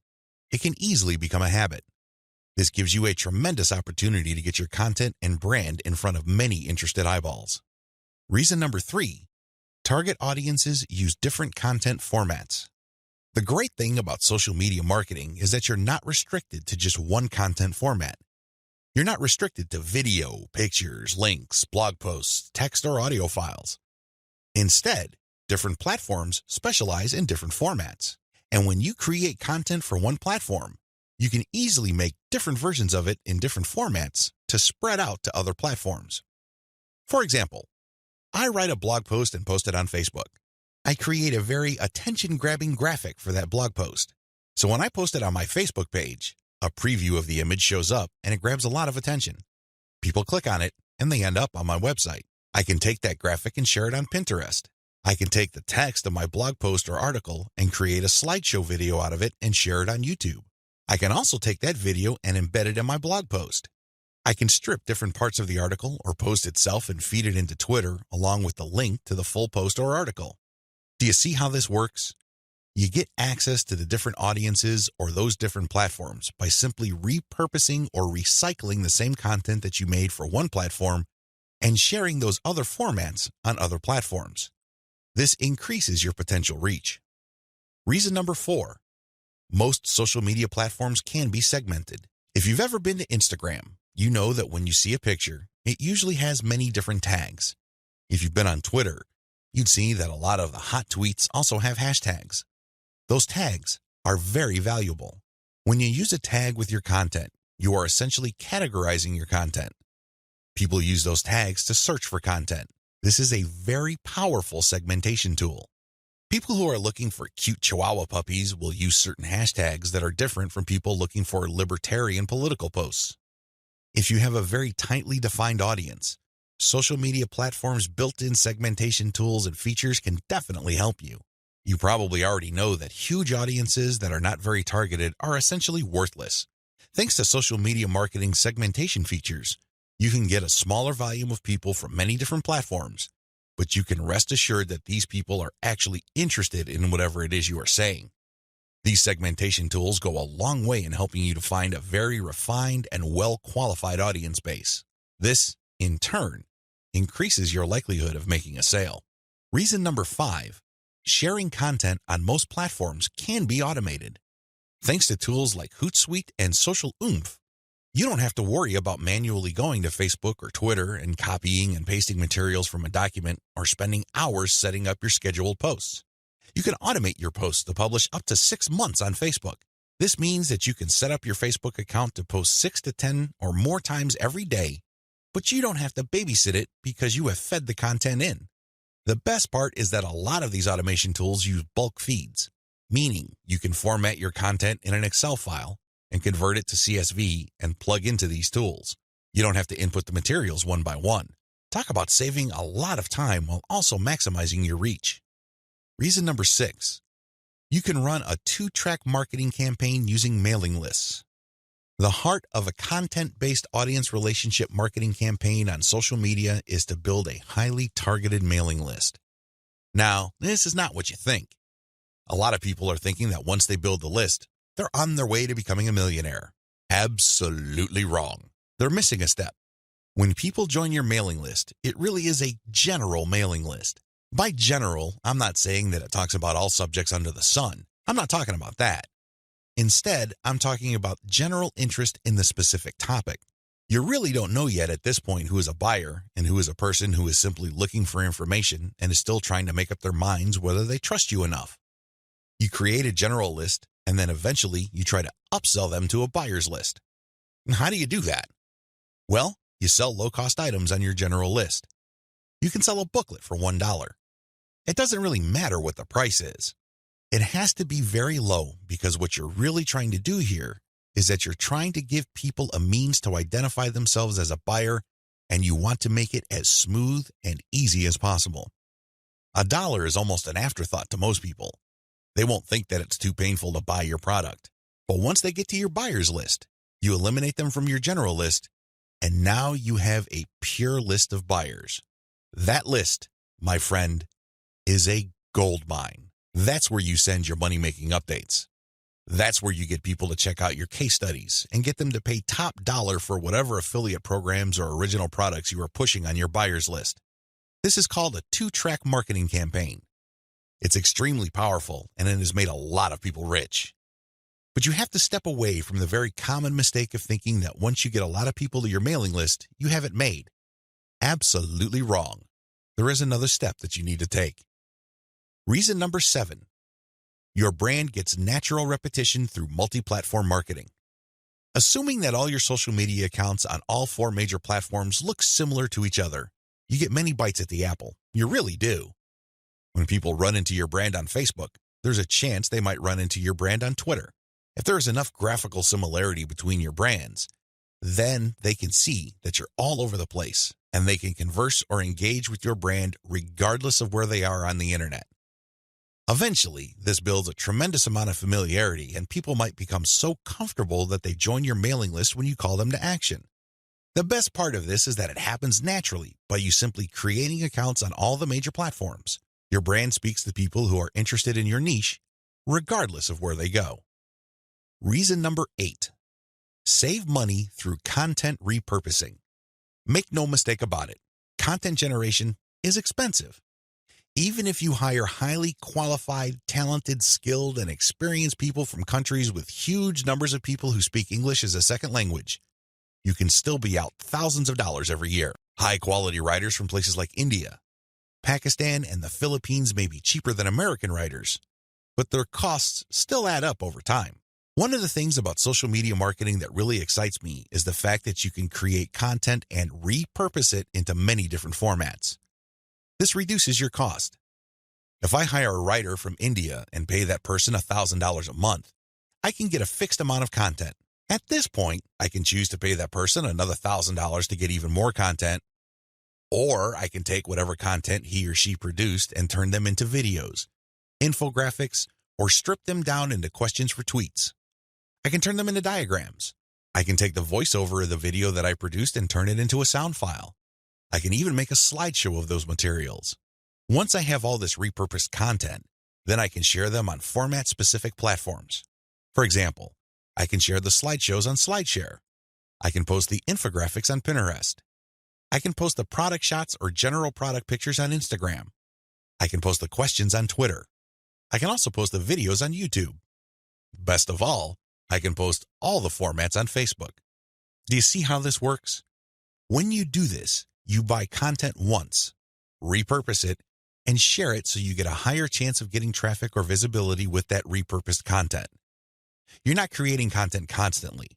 It can easily become a habit. This gives you a tremendous opportunity to get your content and brand in front of many interested eyeballs. Reason number 3, target audiences use different content formats. The great thing about social media marketing is that you're not restricted to just one content format. You're not restricted to video, pictures, links, blog posts, text, or audio files. Instead, different platforms specialize in different formats. And when you create content for one platform, you can easily make different versions of it in different formats to spread out to other platforms. For example, I write a blog post and post it on Facebook. I create a very attention-grabbing graphic for that blog post. So when I post it on my Facebook page, a preview of the image shows up and it grabs a lot of attention. People click on it and they end up on my website. I can take that graphic and share it on Pinterest. I can take the text of my blog post or article and create a slideshow video out of it and share it on YouTube. I can also take that video and embed it in my blog post. I can strip different parts of the article or post itself and feed it into Twitter along with the link to the full post or article. Do you see how this works? You get access to the different audiences or those different platforms by simply repurposing or recycling the same content that you made for one platform and sharing those other formats on other platforms. This increases your potential reach. Reason number 4, most social media platforms can be segmented. If you've ever been to Instagram, you know that when you see a picture, it usually has many different tags. If you've been on Twitter, you'd see that a lot of the hot tweets also have hashtags. Those tags are very valuable. When you use a tag with your content, you are essentially categorizing your content. People use those tags to search for content. This is a very powerful segmentation tool. People who are looking for cute Chihuahua puppies will use certain hashtags that are different from people looking for libertarian political posts. If you have a very tightly defined audience, social media platforms' built-in segmentation tools and features can definitely help you. You probably already know that huge audiences that are not very targeted are essentially worthless. Thanks to social media marketing segmentation features, you can get a smaller volume of people from many different platforms, but you can rest assured that these people are actually interested in whatever it is you are saying. These segmentation tools go a long way in helping you to find a very refined and well-qualified audience base. This, in turn, increases your likelihood of making a sale. Reason number 5, sharing content on most platforms can be automated. Thanks to tools like Hootsuite and Social Oomph, you don't have to worry about manually going to Facebook or Twitter and copying and pasting materials from a document or spending hours setting up your scheduled posts. You can automate your posts to publish up to 6 months on Facebook. This means that you can set up your Facebook account to post 6 to 10 or more times every day, but you don't have to babysit it because you have fed the content in. The best part is that a lot of these automation tools use bulk feeds, meaning you can format your content in an Excel file and convert it to CSV and plug into these tools. You don't have to input the materials one by one. Talk about saving a lot of time while also maximizing your reach. Reason number 6, you can run a 2-track marketing campaign using mailing lists. The heart of a content-based audience relationship marketing campaign on social media is to build a highly targeted mailing list. Now, this is not what you think. A lot of people are thinking that once they build the list, they're on their way to becoming a millionaire. Absolutely wrong. They're missing a step. When people join your mailing list, it really is a general mailing list. By general, I'm not saying that it talks about all subjects under the sun. I'm not talking about that. Instead, I'm talking about general interest in the specific topic. You really don't know yet at this point who is a buyer and who is a person who is simply looking for information and is still trying to make up their minds whether they trust you enough. You create a general list, and then eventually you try to upsell them to a buyer's list. And how do you do that? Well, you sell low-cost items on your general list. You can sell a booklet for $1. It doesn't really matter what the price is. It has to be very low because what you're really trying to do here is that you're trying to give people a means to identify themselves as a buyer, and you want to make it as smooth and easy as possible. $1 is almost an afterthought to most people. They won't think that it's too painful to buy your product. But once they get to your buyer's list, you eliminate them from your general list, and now you have a pure list of buyers. That list, my friend, is a gold mine. That's where you send your money-making updates. That's where you get people to check out your case studies and get them to pay top dollar for whatever affiliate programs or original products you are pushing on your buyer's list. This is called a 2-track marketing campaign. It's extremely powerful, and it has made a lot of people rich. But you have to step away from the very common mistake of thinking that once you get a lot of people to your mailing list, you have it made. Absolutely wrong. There is another step that you need to take. Reason number 7, your brand gets natural repetition through multi-platform marketing. Assuming that all your social media accounts on all 4 major platforms look similar to each other, you get many bites at the apple. You really do. When people run into your brand on Facebook, there's a chance they might run into your brand on Twitter. If there is enough graphical similarity between your brands, then they can see that you're all over the place, and they can converse or engage with your brand regardless of where they are on the internet. Eventually, this builds a tremendous amount of familiarity, and people might become so comfortable that they join your mailing list when you call them to action. The best part of this is that it happens naturally by you simply creating accounts on all the major platforms. Your brand speaks to people who are interested in your niche, regardless of where they go. Reason number 8, save money through content repurposing. Make no mistake about it. content generation is expensive. Even if you hire highly qualified, talented, skilled, and experienced people from countries with huge numbers of people who speak English as a second language, you can still be out thousands of dollars every year. High-quality writers from places like India, Pakistan, and the Philippines may be cheaper than American writers, but their costs still add up over time. One of the things about social media marketing that really excites me is the fact that you can create content and repurpose it into many different formats. This reduces your cost. If I hire a writer from India and pay that person $1,000 a month, I can get a fixed amount of content. At this point, I can choose to pay that person another $1,000 to get even more content, or I can take whatever content he or she produced and turn them into videos, infographics, or strip them down into questions for tweets. I can turn them into diagrams. I can take the voiceover of the video that I produced and turn it into a sound file. I can even make a slideshow of those materials. Once I have all this repurposed content, then I can share them on format-specific platforms. For example, I can share the slideshows on SlideShare. I can post the infographics on Pinterest. I can post the product shots or general product pictures on Instagram. I can post the questions on Twitter. I can also post the videos on YouTube. Best of all, I can post all the formats on Facebook. Do you see how this works? When you do this, you buy content once, repurpose it, and share it so you get a higher chance of getting traffic or visibility with that repurposed content. You're not creating content constantly.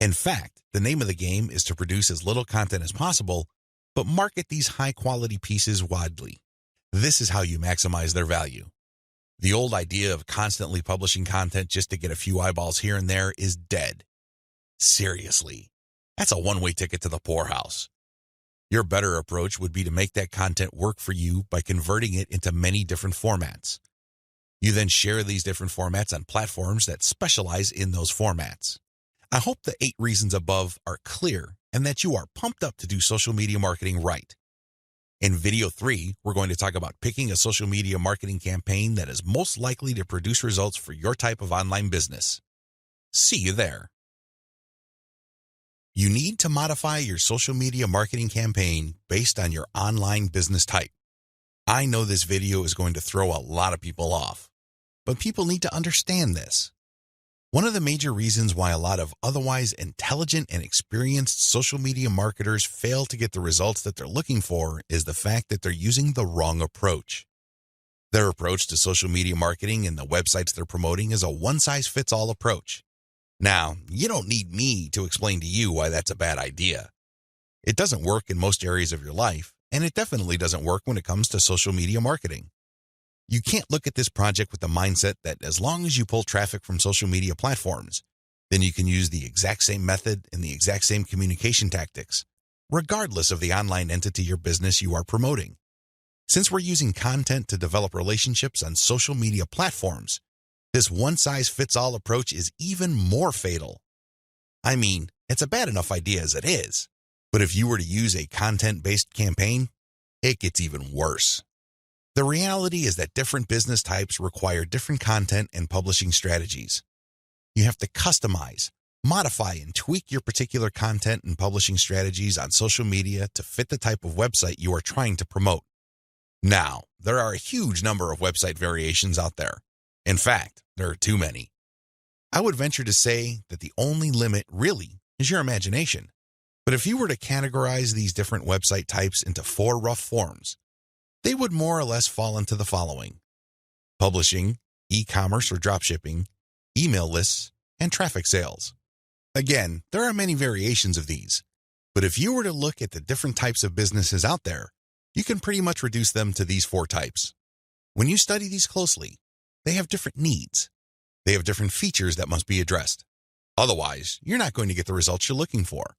In fact, the name of the game is to produce as little content as possible, but market these high-quality pieces widely. This is how you maximize their value. The old idea of constantly publishing content just to get a few eyeballs here and there is dead. Seriously, that's a one-way ticket to the poorhouse. Your better approach would be to make that content work for you by converting it into many different formats. You then share these different formats on platforms that specialize in those formats. I hope the 8 reasons above are clear and that you are pumped up to do social media marketing right. In video 3, we're going to talk about picking a social media marketing campaign that is most likely to produce results for your type of online business. See you there. You need to modify your social media marketing campaign based on your online business type. I know this video is going to throw a lot of people off, but people need to understand this. One of the major reasons why a lot of otherwise intelligent and experienced social media marketers fail to get the results that they're looking for is the fact that they're using the wrong approach. Their approach to social media marketing and the websites they're promoting is a one-size-fits-all approach. Now, you don't need me to explain to you why that's a bad idea. It doesn't work in most areas of your life, and it definitely doesn't work when it comes to social media marketing. You can't look at this project with the mindset that as long as you pull traffic from social media platforms, then you can use the exact same method and the exact same communication tactics, regardless of the online entity or business you are promoting. Since we're using content to develop relationships on social media platforms, this one-size-fits-all approach is even more fatal. I mean, it's a bad enough idea as it is, but if you were to use a content-based campaign, it gets even worse. The reality is that different business types require different content and publishing strategies. You have to customize, modify, and tweak your particular content and publishing strategies on social media to fit the type of website you are trying to promote. Now, there are a huge number of website variations out there. In fact, there are too many. I would venture to say that the only limit really is your imagination. But if you were to categorize these different website types into 4 rough forms, they would more or less fall into the following: publishing, e-commerce or dropshipping, email lists, and traffic sales. Again, there are many variations of these, but if you were to look at the different types of businesses out there, you can pretty much reduce them to these 4 types. When you study these closely, they have different needs. They have different features that must be addressed. Otherwise, you're not going to get the results you're looking for.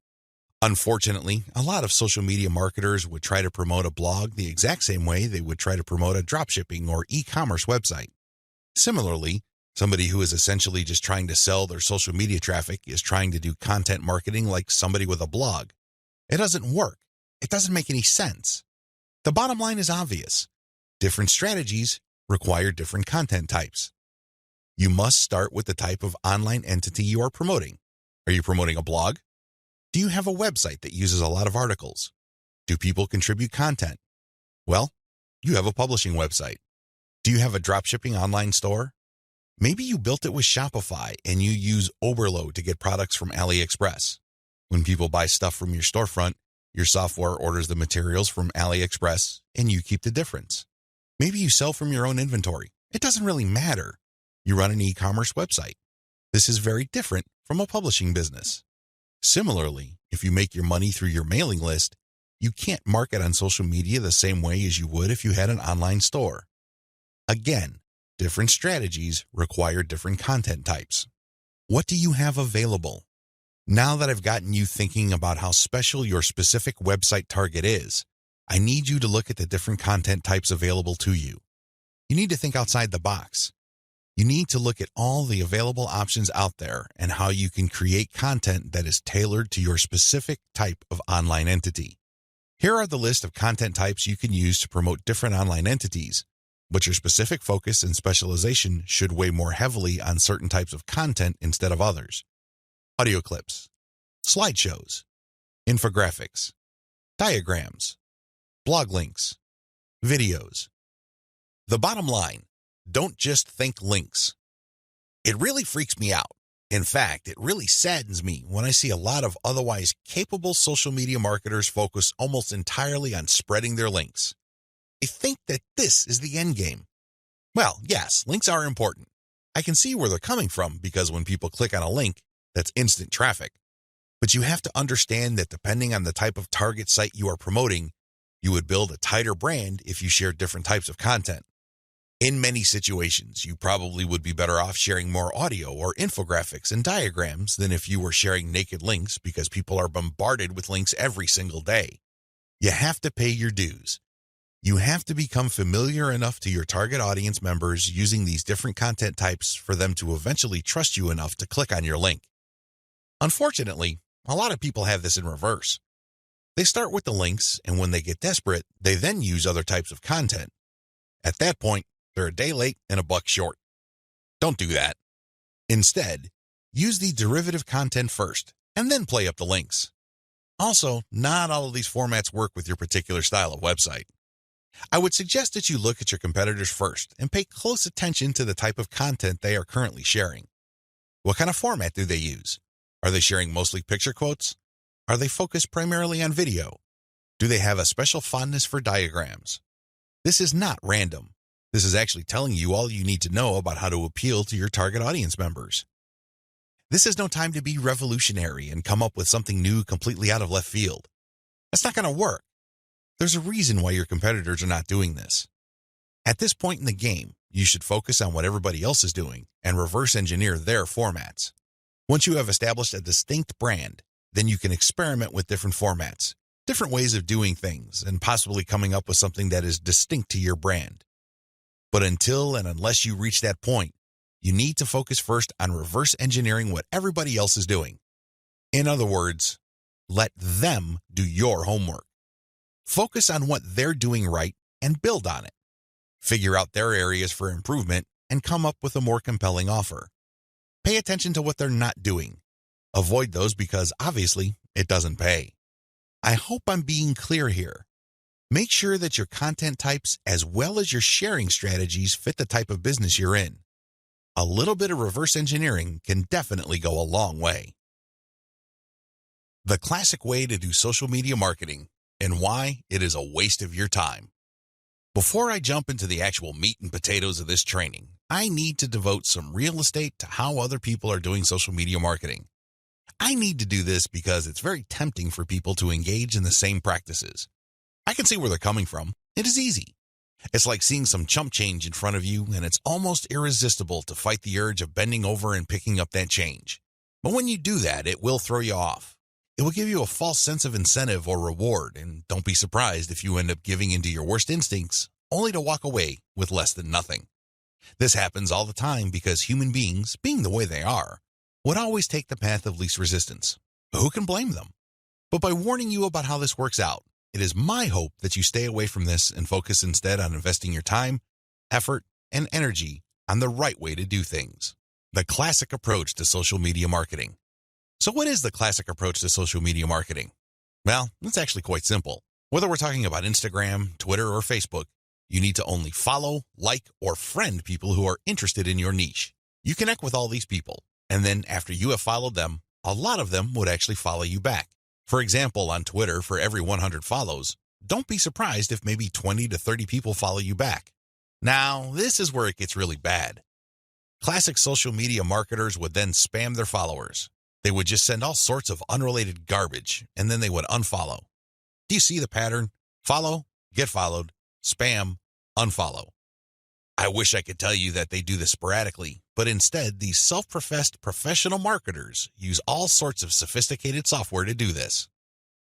Unfortunately, a lot of social media marketers would try to promote a blog the exact same way they would try to promote a dropshipping or e-commerce website. Similarly, somebody who is essentially just trying to sell their social media traffic is trying to do content marketing like somebody with a blog. It doesn't work. It doesn't make any sense. The bottom line is obvious. Different strategies require different content types. You must start with the type of online entity you are promoting. Are you promoting a blog? Do you have a website that uses a lot of articles? Do people contribute content? Well, you have a publishing website. Do you have a dropshipping online store? Maybe you built it with Shopify and you use Oberlo to get products from AliExpress. When people buy stuff from your storefront, your software orders the materials from AliExpress and you keep the difference. Maybe you sell from your own inventory. It doesn't really matter. You run an e-commerce website. This is very different from a publishing business. Similarly, if you make your money through your mailing list, you can't market on social media the same way as you would if you had an online store. Again, different strategies require different content types. What do you have available? Now that I've gotten you thinking about how special your specific website target is, I need you to look at the different content types available to you. You need to think outside the box. You need to look at all the available options out there and how you can create content that is tailored to your specific type of online entity. Here are the list of content types you can use to promote different online entities, but your specific focus and specialization should weigh more heavily on certain types of content instead of others. Audio clips, slideshows, infographics, diagrams, blog links, videos. The bottom line, don't just think links. It really freaks me out. In fact, it really saddens me when I see a lot of otherwise capable social media marketers focus almost entirely on spreading their links. They think that this is the end game. Well, yes, links are important. I can see where they're coming from because when people click on a link, that's instant traffic. But you have to understand that depending on the type of target site you are promoting, you would build a tighter brand if you share different types of content. In many situations, you probably would be better off sharing more audio or infographics and diagrams than if you were sharing naked links because people are bombarded with links every single day. You have to pay your dues. You have to become familiar enough to your target audience members using these different content types for them to eventually trust you enough to click on your link. Unfortunately, a lot of people have this in reverse. They start with the links, and when they get desperate, they then use other types of content. At that point, they're a day late and a buck short. Don't do that. Instead, use the derivative content first, and then play up the links. Also, not all of these formats work with your particular style of website. I would suggest that you look at your competitors first and pay close attention to the type of content they are currently sharing. What kind of format do they use? Are they sharing mostly picture quotes? Are they focused primarily on video? Do they have a special fondness for diagrams? This is not random. This is actually telling you all you need to know about how to appeal to your target audience members. This is no time to be revolutionary and come up with something new completely out of left field. That's not going to work. There's a reason why your competitors are not doing this. At this point in the game, you should focus on what everybody else is doing and reverse engineer their formats. Once you have established a distinct brand, then you can experiment with different formats, different ways of doing things, and possibly coming up with something that is distinct to your brand. But until and unless you reach that point, you need to focus first on reverse engineering what everybody else is doing. In other words, let them do your homework. Focus on what they're doing right and build on it. Figure out their areas for improvement and come up with a more compelling offer. Pay attention to what they're not doing. Avoid those because obviously it doesn't pay. I hope I'm being clear here. Make sure that your content types as well as your sharing strategies fit the type of business you're in. A little bit of reverse engineering can definitely go a long way. The classic way to do social media marketing and why it is a waste of your time. Before I jump into the actual meat and potatoes of this training, I need to devote some real estate to how other people are doing social media marketing. I need to do this because it's very tempting for people to engage in the same practices. I can see where they're coming from. It is easy. It's like seeing some chump change in front of you, and it's almost irresistible to fight the urge of bending over and picking up that change. But when you do that, it will throw you off. It will give you a false sense of incentive or reward, and don't be surprised if you end up giving into your worst instincts, only to walk away with less than nothing. This happens all the time because human beings, being the way they are, would always take the path of least resistance. Who can blame them? But by warning you about how this works out, it is my hope that you stay away from this and focus instead on investing your time, effort, and energy on the right way to do things. The classic approach to social media marketing. So what is the classic approach to social media marketing? Well, it's actually quite simple. Whether we're talking about Instagram, Twitter, or Facebook, you need to only follow, like, or friend people who are interested in your niche. You connect with all these people, and then after you have followed them, a lot of them would actually follow you back. For example, on Twitter, for every 100 follows, don't be surprised if maybe 20 to 30 people follow you back. Now, this is where it gets really bad. Classic social media marketers would then spam their followers. They would just send all sorts of unrelated garbage, and then they would unfollow. Do you see the pattern? Follow, get followed, spam, unfollow. I wish I could tell you that they do this sporadically, but instead, these self-professed professional marketers use all sorts of sophisticated software to do this.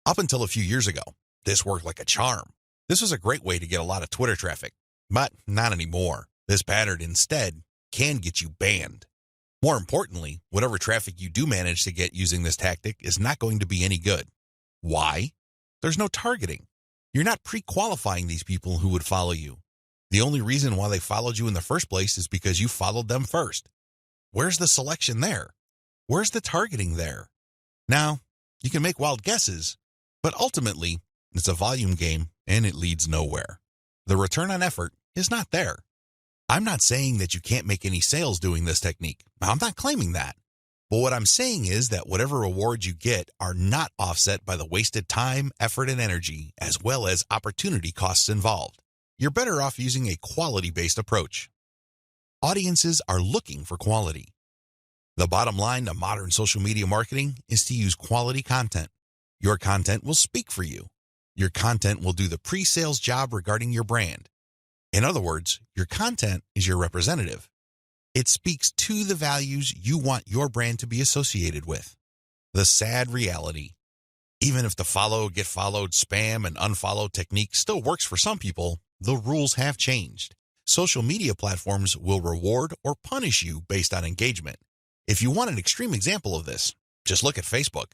Up until a few years ago, this worked like a charm. This was a great way to get a lot of Twitter traffic, but not anymore. This pattern instead can get you banned. More importantly, whatever traffic you do manage to get using this tactic is not going to be any good. Why? There's no targeting. You're not pre-qualifying these people who would follow you. The only reason why they followed you in the first place is because you followed them first. Where's the selection there? Where's the targeting there? Now, you can make wild guesses, but ultimately, it's a volume game and it leads nowhere. The return on effort is not there. I'm not saying that you can't make any sales doing this technique. I'm not claiming that. But what I'm saying is that whatever rewards you get are not offset by the wasted time, effort, and energy, as well as opportunity costs involved. You're better off using a quality-based approach. Audiences are looking for quality. The bottom line to modern social media marketing is to use quality content. Your content will speak for you. Your content will do the pre-sales job regarding your brand. In other words, your content is your representative. It speaks to the values you want your brand to be associated with. The sad reality: even if the follow, get followed, spam, and unfollow technique still works for some people, the rules have changed. Social media platforms will reward or punish you based on engagement. If you want an extreme example of this, just look at Facebook.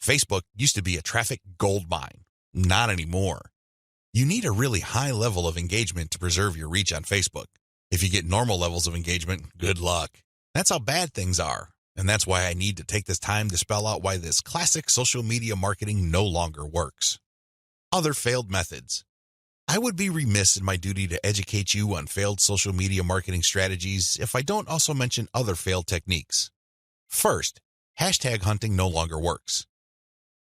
Facebook used to be a traffic goldmine. Not anymore. You need a really high level of engagement to preserve your reach on Facebook. If you get normal levels of engagement, good luck. That's how bad things are, and that's why I need to take this time to spell out why this classic social media marketing no longer works. Other failed methods. I would be remiss in my duty to educate you on failed social media marketing strategies if I don't also mention other failed techniques. First, hashtag hunting no longer works.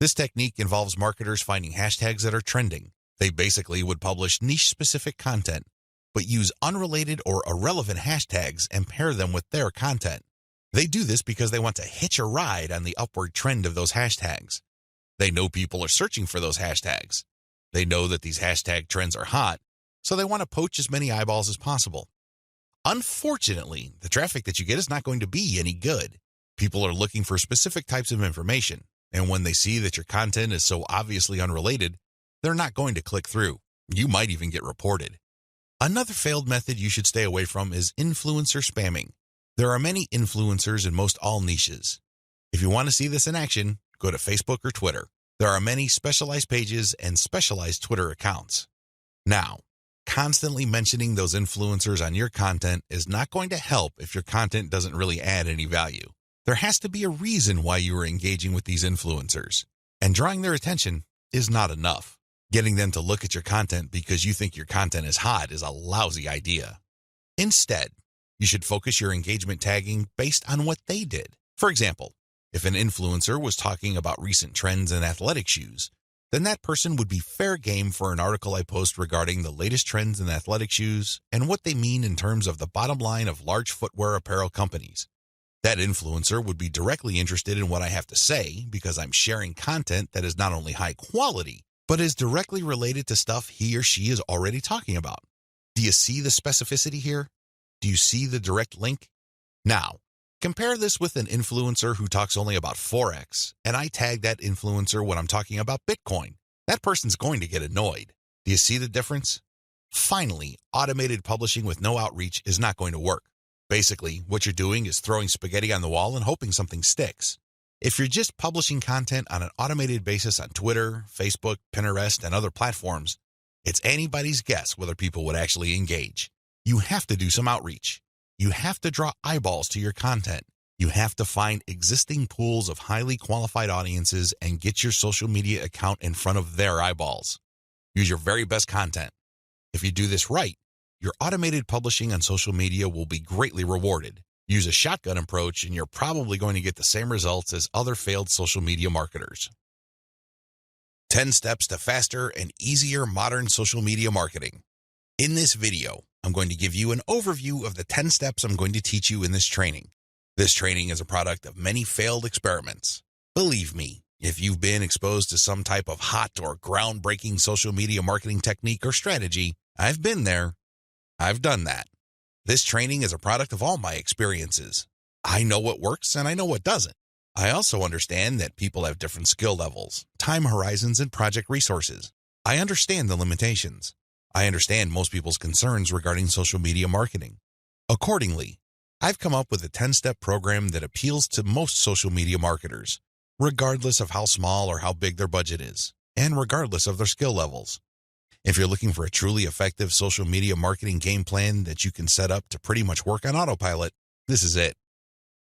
This technique involves marketers finding hashtags that are trending. They basically would publish niche-specific content, but use unrelated or irrelevant hashtags and pair them with their content. They do this because they want to hitch a ride on the upward trend of those hashtags. They know people are searching for those hashtags. They know that these hashtag trends are hot, so they want to poach as many eyeballs as possible. Unfortunately, the traffic that you get is not going to be any good. People are looking for specific types of information, and when they see that your content is so obviously unrelated, they're not going to click through. You might even get reported. Another failed method you should stay away from is influencer spamming. There are many influencers in most all niches. If you want to see this in action, go to Facebook or Twitter. There are many specialized pages and specialized Twitter accounts. Now, constantly mentioning those influencers on your content is not going to help if your content doesn't really add any value. There has to be a reason why you are engaging with these influencers, and drawing their attention is not enough. Getting them to look at your content because you think your content is hot is a lousy idea. Instead, you should focus your engagement tagging based on what they did. For example, if an influencer was talking about recent trends in athletic shoes, then that person would be fair game for an article I post regarding the latest trends in athletic shoes and what they mean in terms of the bottom line of large footwear apparel companies. That influencer would be directly interested in what I have to say because I'm sharing content that is not only high quality, but is directly related to stuff he or she is already talking about. Do you see the specificity here? Do you see the direct link? Now, compare this with an influencer who talks only about Forex, and I tag that influencer when I'm talking about Bitcoin. That person's going to get annoyed. Do you see the difference? Finally, automated publishing with no outreach is not going to work. Basically, what you're doing is throwing spaghetti on the wall and hoping something sticks. If you're just publishing content on an automated basis on Twitter, Facebook, Pinterest, and other platforms, it's anybody's guess whether people would actually engage. You have to do some outreach. You have to draw eyeballs to your content. You have to find existing pools of highly qualified audiences and get your social media account in front of their eyeballs. Use your very best content. If you do this right, your automated publishing on social media will be greatly rewarded. Use a shotgun approach and you're probably going to get the same results as other failed social media marketers. 10 steps to faster and easier modern social media marketing. In this video, I'm going to give you an overview of the 10 steps I'm going to teach you in this training. This training is a product of many failed experiments. Believe me, if you've been exposed to some type of hot or groundbreaking social media marketing technique or strategy, I've been there. I've done that. This training is a product of all my experiences. I know what works and I know what doesn't. I also understand that people have different skill levels, time horizons, and project resources. I understand the limitations. I understand most people's concerns regarding social media marketing. Accordingly, I've come up with a 10-step program that appeals to most social media marketers, regardless of how small or how big their budget is, and regardless of their skill levels. If you're looking for a truly effective social media marketing game plan that you can set up to pretty much work on autopilot, this is it.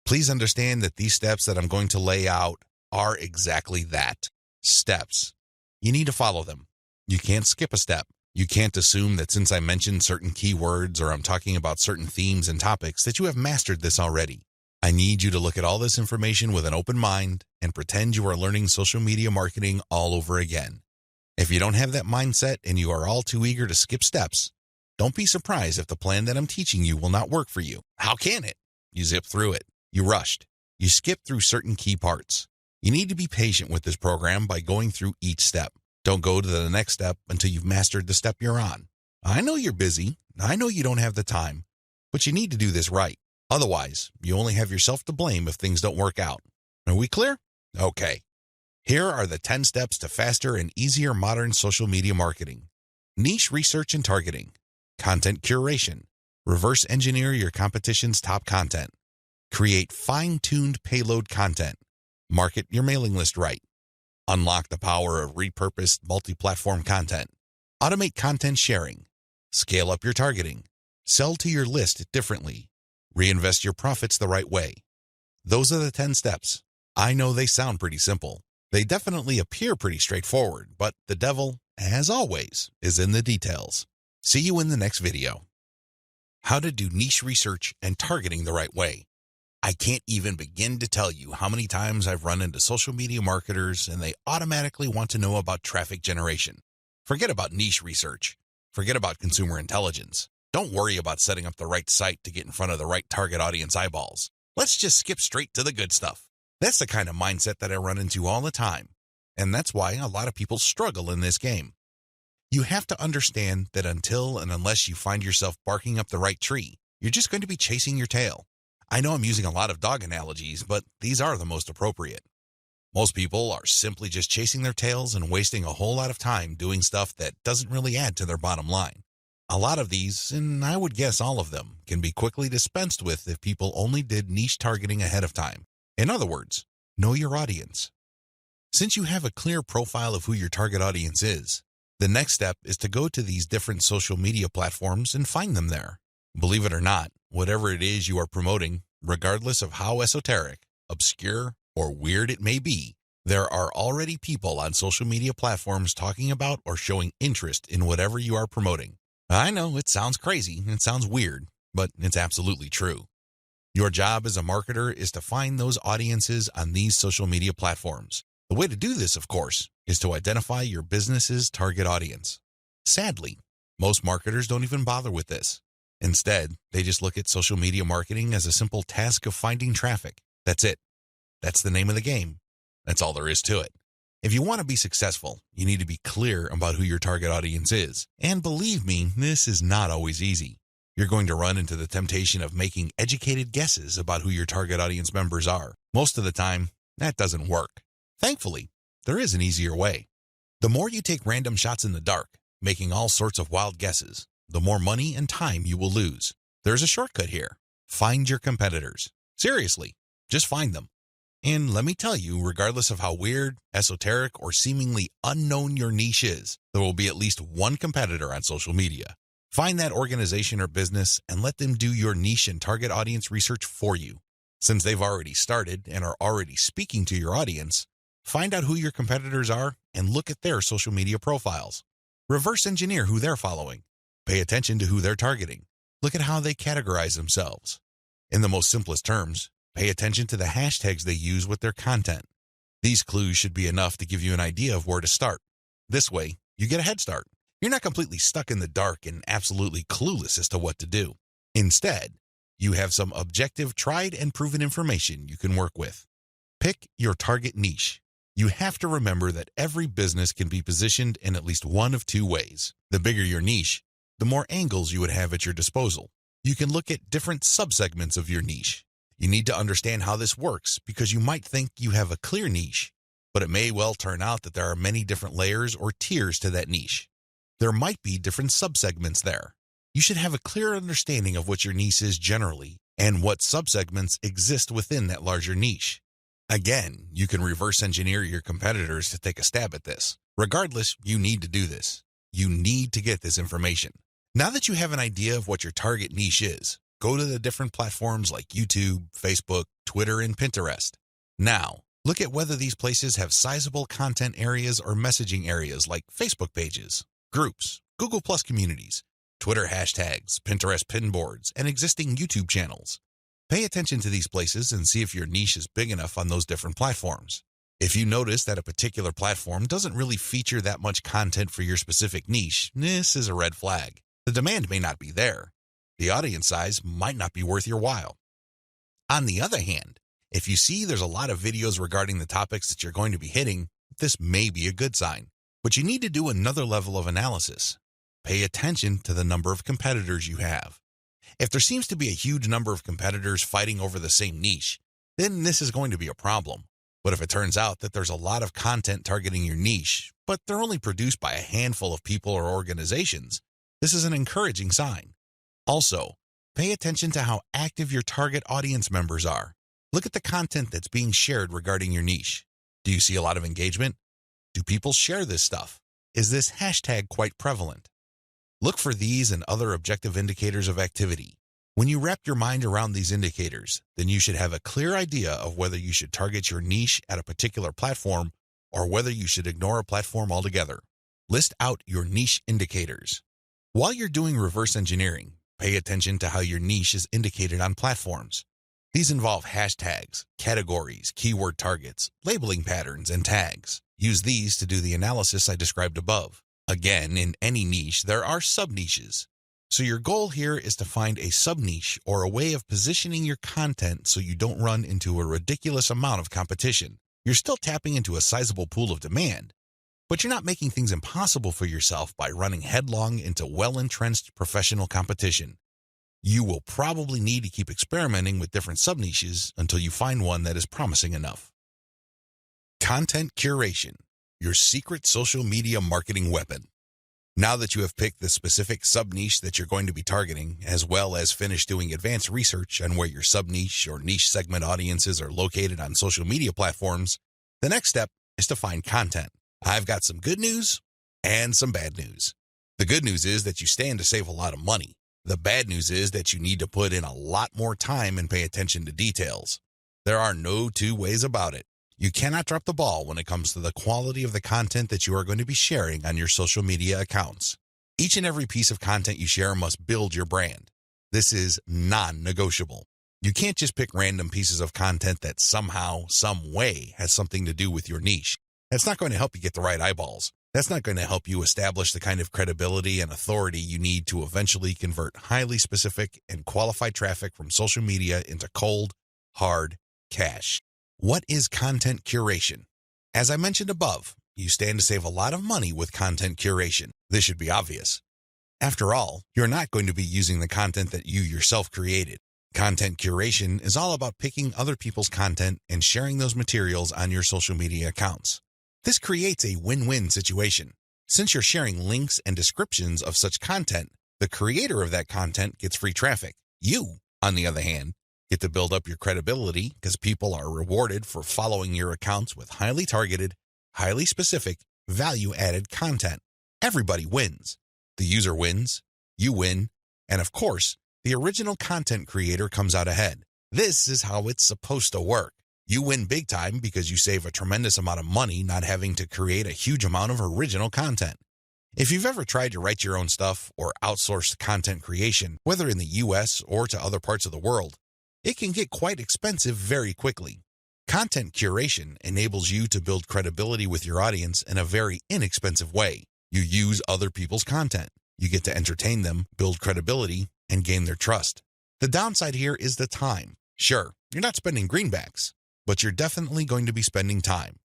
Please understand that these steps that I'm going to lay out are exactly that, steps. You need to follow them. You can't skip a step. You can't assume that since I mentioned certain keywords or I'm talking about certain themes and topics that you have mastered this already. I need you to look at all this information with an open mind and pretend you are learning social media marketing all over again. If you don't have that mindset and you are all too eager to skip steps, don't be surprised if the plan that I'm teaching you will not work for you. How can it? You zip through it. You rushed. You skipped through certain key parts. You need to be patient with this program by going through each step. Don't go to the next step until you've mastered the step you're on. I know you're busy. I know you don't have the time, but you need to do this right. Otherwise, you only have yourself to blame if things don't work out. Are we clear? Okay. Here are the 10 steps to faster and easier modern social media marketing. Niche research and targeting. Content curation. Reverse engineer your competition's top content. Create fine-tuned payload content. Market your mailing list right. Unlock the power of repurposed multi-platform content. Automate content sharing. Scale up your targeting. Sell to your list differently. Reinvest your profits the right way. Those are the 10 steps. I know they sound pretty simple. They definitely appear pretty straightforward, but the devil, as always, is in the details. See you in the next video. How to do niche research and targeting the right way. I can't even begin to tell you how many times I've run into social media marketers and they automatically want to know about traffic generation. Forget about niche research. Forget about consumer intelligence. Don't worry about setting up the right site to get in front of the right target audience eyeballs. Let's just skip straight to the good stuff. That's the kind of mindset that I run into all the time. And that's why a lot of people struggle in this game. You have to understand that until and unless you find yourself barking up the right tree, you're just going to be chasing your tail. I know I'm using a lot of dog analogies, but these are the most appropriate. Most people are simply just chasing their tails and wasting a whole lot of time doing stuff that doesn't really add to their bottom line. A lot of these, and I would guess all of them, can be quickly dispensed with if people only did niche targeting ahead of time. In other words, know your audience. Since you have a clear profile of who your target audience is, the next step is to go to these different social media platforms and find them there. Believe it or not, whatever it is you are promoting, regardless of how esoteric, obscure, or weird it may be, there are already people on social media platforms talking about or showing interest in whatever you are promoting. I know it sounds crazy, it sounds weird, but it's absolutely true. Your job as a marketer is to find those audiences on these social media platforms. The way to do this, of course, is to identify your business's target audience. Sadly, most marketers don't even bother with this. Instead, they just look at social media marketing as a simple task of finding traffic. That's it. That's the name of the game. That's all there is to it. If you want to be successful, you need to be clear about who your target audience is. And believe me, this is not always easy. You're going to run into the temptation of making educated guesses about who your target audience members are. Most of the time, that doesn't work. Thankfully, there is an easier way. The more you take random shots in the dark, making all sorts of wild guesses, the more money and time you will lose. There's a shortcut here. Find your competitors. Seriously, just find them. And let me tell you, regardless of how weird, esoteric, or seemingly unknown your niche is, there will be at least one competitor on social media. Find that organization or business and let them do your niche and target audience research for you. Since they've already started and are already speaking to your audience, find out who your competitors are and look at their social media profiles. Reverse engineer who they're following. Pay attention to who they're targeting. Look at how they categorize themselves. In the most simplest terms, pay attention to the hashtags they use with their content. These clues should be enough to give you an idea of where to start. This way, you get a head start. You're not completely stuck in the dark and absolutely clueless as to what to do. Instead, you have some objective, tried and proven information you can work with. Pick your target niche. You have to remember that every business can be positioned in at least one of two ways. The bigger your niche, the more angles you would have at your disposal. You can look at different subsegments of your niche. You need to understand how this works because you might think you have a clear niche, but it may well turn out that there are many different layers or tiers to that niche. There might be different subsegments there. You should have a clear understanding of what your niche is generally and what subsegments exist within that larger niche. Again, you can reverse engineer your competitors to take a stab at this. Regardless, you need to do this. You need to get this information. Now that you have an idea of what your target niche is, go to the different platforms like YouTube, Facebook, Twitter, and Pinterest. Now, look at whether these places have sizable content areas or messaging areas like Facebook pages, groups, Google Plus communities, Twitter hashtags, Pinterest pinboards, and existing YouTube channels. Pay attention to these places and see if your niche is big enough on those different platforms. If you notice that a particular platform doesn't really feature that much content for your specific niche, this is a red flag. The demand may not be there. The audience size might not be worth your while. On the other hand, if you see there's a lot of videos regarding the topics that you're going to be hitting, this may be a good sign. But you need to do another level of analysis. Pay attention to the number of competitors you have. If there seems to be a huge number of competitors fighting over the same niche, then this is going to be a problem. But if it turns out that there's a lot of content targeting your niche, but they're only produced by a handful of people or organizations, this is an encouraging sign. Also, pay attention to how active your target audience members are. Look at the content that's being shared regarding your niche. Do you see a lot of engagement? Do people share this stuff? Is this hashtag quite prevalent? Look for these and other objective indicators of activity. When you wrap your mind around these indicators, then you should have a clear idea of whether you should target your niche at a particular platform or whether you should ignore a platform altogether. List out your niche indicators. While you're doing reverse engineering, pay attention to how your niche is indicated on platforms. These involve hashtags, categories, keyword targets, labeling patterns, and tags. Use these to do the analysis I described above. Again, in any niche, there are sub-niches. So your goal here is to find a sub-niche or a way of positioning your content so you don't run into a ridiculous amount of competition. You're still tapping into a sizable pool of demand, but you're not making things impossible for yourself by running headlong into well-entrenched professional competition. You will probably need to keep experimenting with different sub-niches until you find one that is promising enough. Content curation, your secret social media marketing weapon. Now that you have picked the specific sub-niche that you're going to be targeting, as well as finished doing advanced research on where your sub-niche or niche segment audiences are located on social media platforms, the next step is to find content. I've got some good news and some bad news. The good news is that you stand to save a lot of money. The bad news is that you need to put in a lot more time and pay attention to details. There are no two ways about it. You cannot drop the ball when it comes to the quality of the content that you are going to be sharing on your social media accounts. Each and every piece of content you share must build your brand. This is non-negotiable. You can't just pick random pieces of content that somehow, some way has something to do with your niche. That's not going to help you get the right eyeballs. That's not going to help you establish the kind of credibility and authority you need to eventually convert highly specific and qualified traffic from social media into cold, hard cash. What is content curation? As I mentioned above, you stand to save a lot of money with content curation. This should be obvious. After all, you're not going to be using the content that you yourself created. Content curation is all about picking other people's content and sharing those materials on your social media accounts. This creates a win-win situation. Since you're sharing links and descriptions of such content, the creator of that content gets free traffic. You, on the other hand, get to build up your credibility because people are rewarded for following your accounts with highly targeted, highly specific, value-added content. Everybody wins. The user wins, you win, and of course, the original content creator comes out ahead. This is how it's supposed to work. You win big time because you save a tremendous amount of money not having to create a huge amount of original content. If you've ever tried to write your own stuff or outsource content creation, whether in the US or to other parts of the world, it can get quite expensive very quickly. Content curation enables you to build credibility with your audience in a very inexpensive way. You use other people's content. You get to entertain them, build credibility, and gain their trust. The downside here is the time. Sure, you're not spending greenbacks, but you're definitely going to be spending time.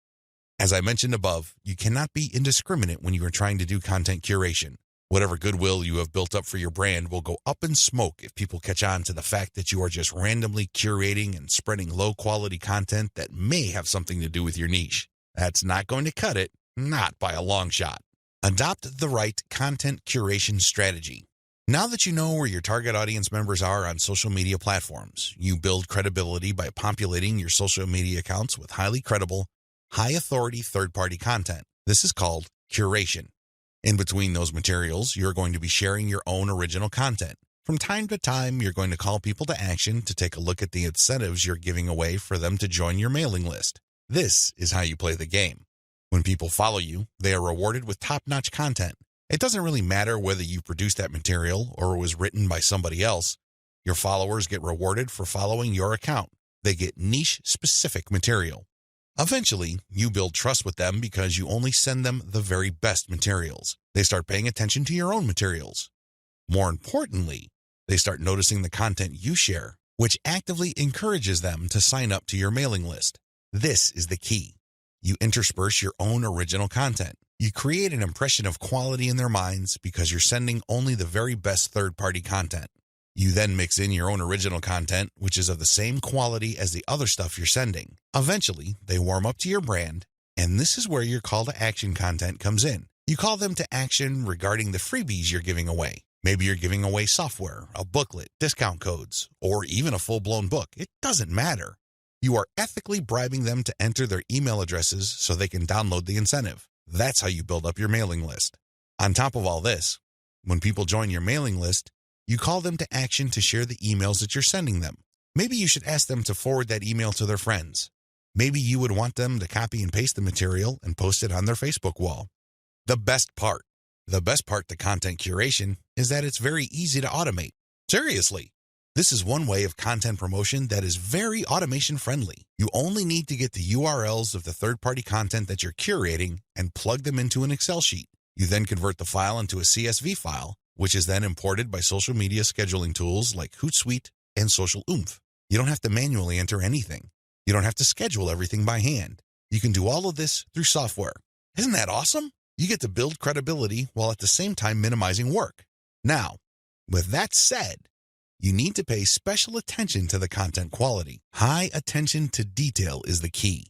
As I mentioned above, you cannot be indiscriminate when you are trying to do content curation. Whatever goodwill you have built up for your brand will go up in smoke if people catch on to the fact that you are just randomly curating and spreading low-quality content that may have something to do with your niche. That's not going to cut it, not by a long shot. Adopt the right content curation strategy. Now that you know where your target audience members are on social media platforms, you build credibility by populating your social media accounts with highly credible, high-authority third-party content. This is called curation. In between those materials, you're going to be sharing your own original content. From time to time, you're going to call people to action to take a look at the incentives you're giving away for them to join your mailing list. This is how you play the game. When people follow you, they are rewarded with top-notch content. It doesn't really matter whether you produced that material or it was written by somebody else. Your followers get rewarded for following your account. They get niche-specific material. Eventually, you build trust with them because you only send them the very best materials. They start paying attention to your own materials. More importantly, they start noticing the content you share, which actively encourages them to sign up to your mailing list. This is the key. You intersperse your own original content. You create an impression of quality in their minds because you're sending only the very best third-party content. You then mix in your own original content, which is of the same quality as the other stuff you're sending. Eventually, they warm up to your brand, and this is where your call to action content comes in. You call them to action regarding the freebies you're giving away. Maybe you're giving away software, a booklet, discount codes, or even a full-blown book. It doesn't matter. You are ethically bribing them to enter their email addresses so they can download the incentive. That's how you build up your mailing list. On top of all this, when people join your mailing list, you call them to action to share the emails that you're sending them. Maybe you should ask them to forward that email to their friends. Maybe you would want them to copy and paste the material and post it on their Facebook wall. The best part to content curation is that it's very easy to automate. Seriously, this is one way of content promotion that is very automation friendly. You only need to get the URLs of the third-party content that you're curating and plug them into an Excel sheet. You then convert the file into a CSV file, which is then imported by social media scheduling tools like Hootsuite and Social Oomph. You don't have to manually enter anything. You don't have to schedule everything by hand. You can do all of this through software. Isn't that awesome? You get to build credibility while at the same time minimizing work. Now, with that said, you need to pay special attention to the content quality. High attention to detail is the key.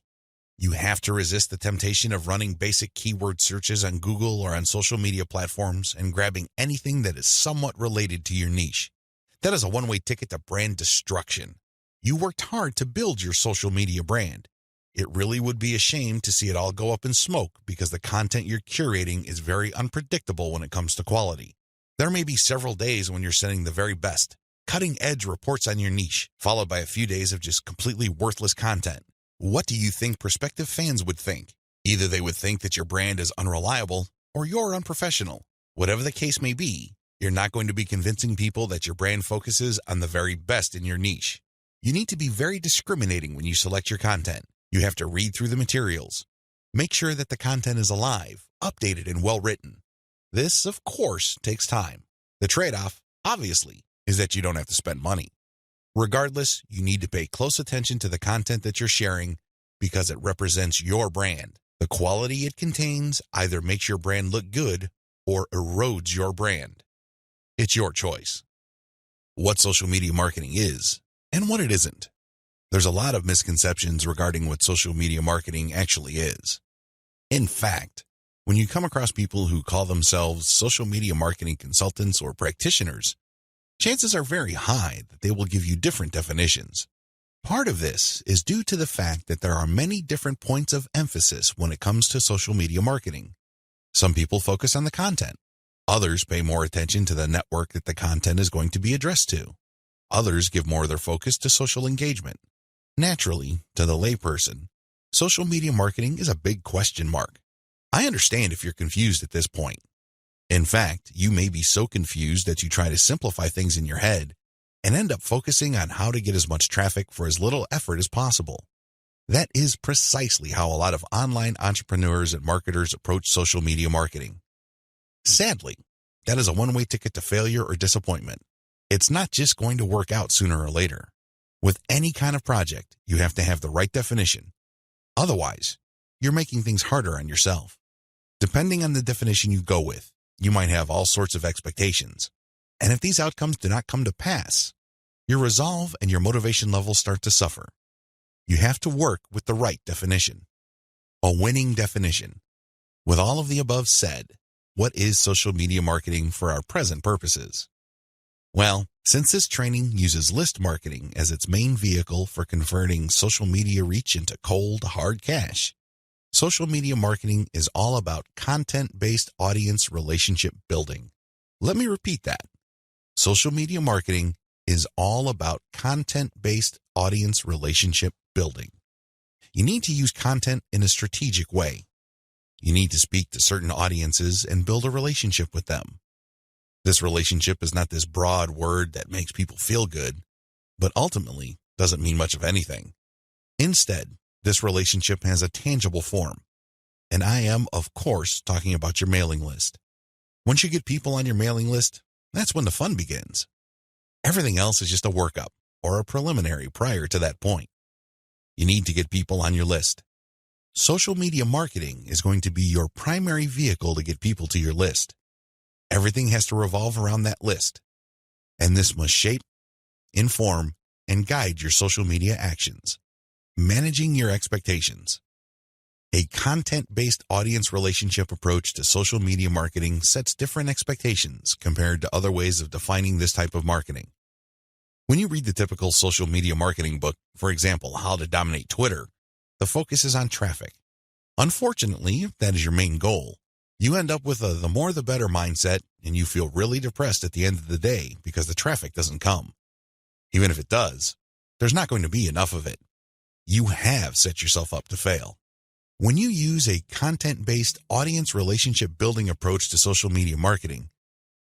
You have to resist the temptation of running basic keyword searches on Google or on social media platforms and grabbing anything that is somewhat related to your niche. That is a one-way ticket to brand destruction. You worked hard to build your social media brand. It really would be a shame to see it all go up in smoke because the content you're curating is very unpredictable when it comes to quality. There may be several days when you're sending the very best, cutting-edge reports on your niche, followed by a few days of just completely worthless content. What do you think prospective fans would think? Either they would think that your brand is unreliable or you're unprofessional. Whatever the case may be, you're not going to be convincing people that your brand focuses on the very best in your niche. You need to be very discriminating when you select your content. You have to read through the materials. Make sure that the content is alive, updated, and well-written. This, of course, takes time. The trade-off, obviously, is that you don't have to spend money. Regardless, you need to pay close attention to the content that you're sharing because it represents your brand. The quality it contains either makes your brand look good or erodes your brand. It's your choice. What social media marketing is and what it isn't. There's a lot of misconceptions regarding what social media marketing actually is. In fact, when you come across people who call themselves social media marketing consultants or practitioners, chances are very high that they will give you different definitions. Part of this is due to the fact that there are many different points of emphasis when it comes to social media marketing. Some people focus on the content. Others pay more attention to the network that the content is going to be addressed to. Others give more of their focus to social engagement. Naturally, to the layperson, social media marketing is a big question mark. I understand if you're confused at this point. In fact, you may be so confused that you try to simplify things in your head and end up focusing on how to get as much traffic for as little effort as possible. That is precisely how a lot of online entrepreneurs and marketers approach social media marketing. Sadly, that is a one-way ticket to failure or disappointment. It's not just going to work out sooner or later. With any kind of project, you have to have the right definition. Otherwise, you're making things harder on yourself. Depending on the definition you go with, you might have all sorts of expectations. And if these outcomes do not come to pass, your resolve and your motivation levels start to suffer. You have to work with the right definition. A winning definition. With all of the above said, what is social media marketing for our present purposes? Well, since this training uses list marketing as its main vehicle for converting social media reach into cold, hard cash, social media marketing is all about content-based audience relationship building. Let me repeat that. Social media marketing is all about content-based audience relationship building. You need to use content in a strategic way. You need to speak to certain audiences and build a relationship with them. This relationship is not this broad word that makes people feel good, but ultimately doesn't mean much of anything. Instead, this relationship has a tangible form. And I am, of course, talking about your mailing list. Once you get people on your mailing list, that's when the fun begins. Everything else is just a workup or a preliminary prior to that point. You need to get people on your list. Social media marketing is going to be your primary vehicle to get people to your list. Everything has to revolve around that list. And this must shape, inform, and guide your social media actions. Managing your expectations. A content-based audience relationship approach to social media marketing sets different expectations compared to other ways of defining this type of marketing. When you read the typical social media marketing book, for example, How to Dominate Twitter, the focus is on traffic. Unfortunately, if that is your main goal, you end up with a the more the better mindset, and you feel really depressed at the end of the day because the traffic doesn't come. Even if it does, there's not going to be enough of it. You have set yourself up to fail. When you use a content-based audience relationship building approach to social media marketing,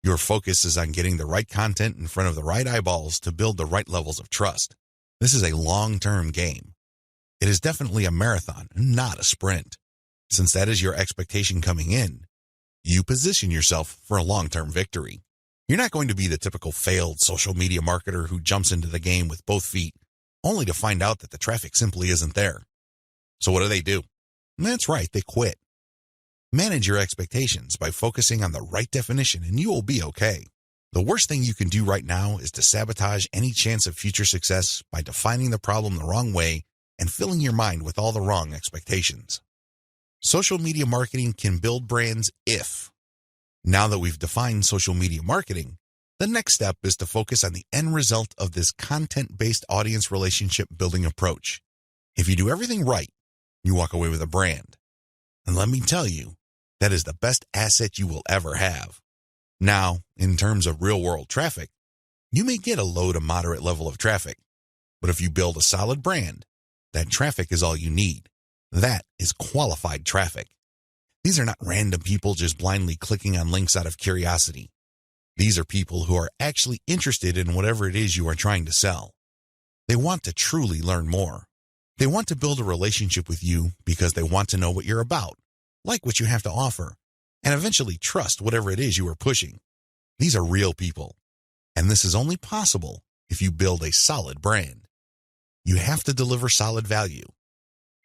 your focus is on getting the right content in front of the right eyeballs to build the right levels of trust. This is a long-term game. It is definitely a marathon, not a sprint. Since that is your expectation coming in, you position yourself for a long-term victory. You're not going to be the typical failed social media marketer who jumps into the game with both feet, only to find out that the traffic simply isn't there. So what do? That's right, they quit. Manage your expectations by focusing on the right definition and you will be okay. The worst thing you can do right now is to sabotage any chance of future success by defining the problem the wrong way and filling your mind with all the wrong expectations. Social media marketing can build brands if. Now that we've defined social media marketing, the next step is to focus on the end result of this content-based audience relationship building approach. If you do everything right, you walk away with a brand. And let me tell you, that is the best asset you will ever have. Now, in terms of real-world traffic, you may get a low to moderate level of traffic. But if you build a solid brand, that traffic is all you need. That is qualified traffic. These are not random people just blindly clicking on links out of curiosity. These are people who are actually interested in whatever it is you are trying to sell. They want to truly learn more. They want to build a relationship with you because they want to know what you're about, like what you have to offer, and eventually trust whatever it is you are pushing. These are real people, and this is only possible if you build a solid brand. You have to deliver solid value.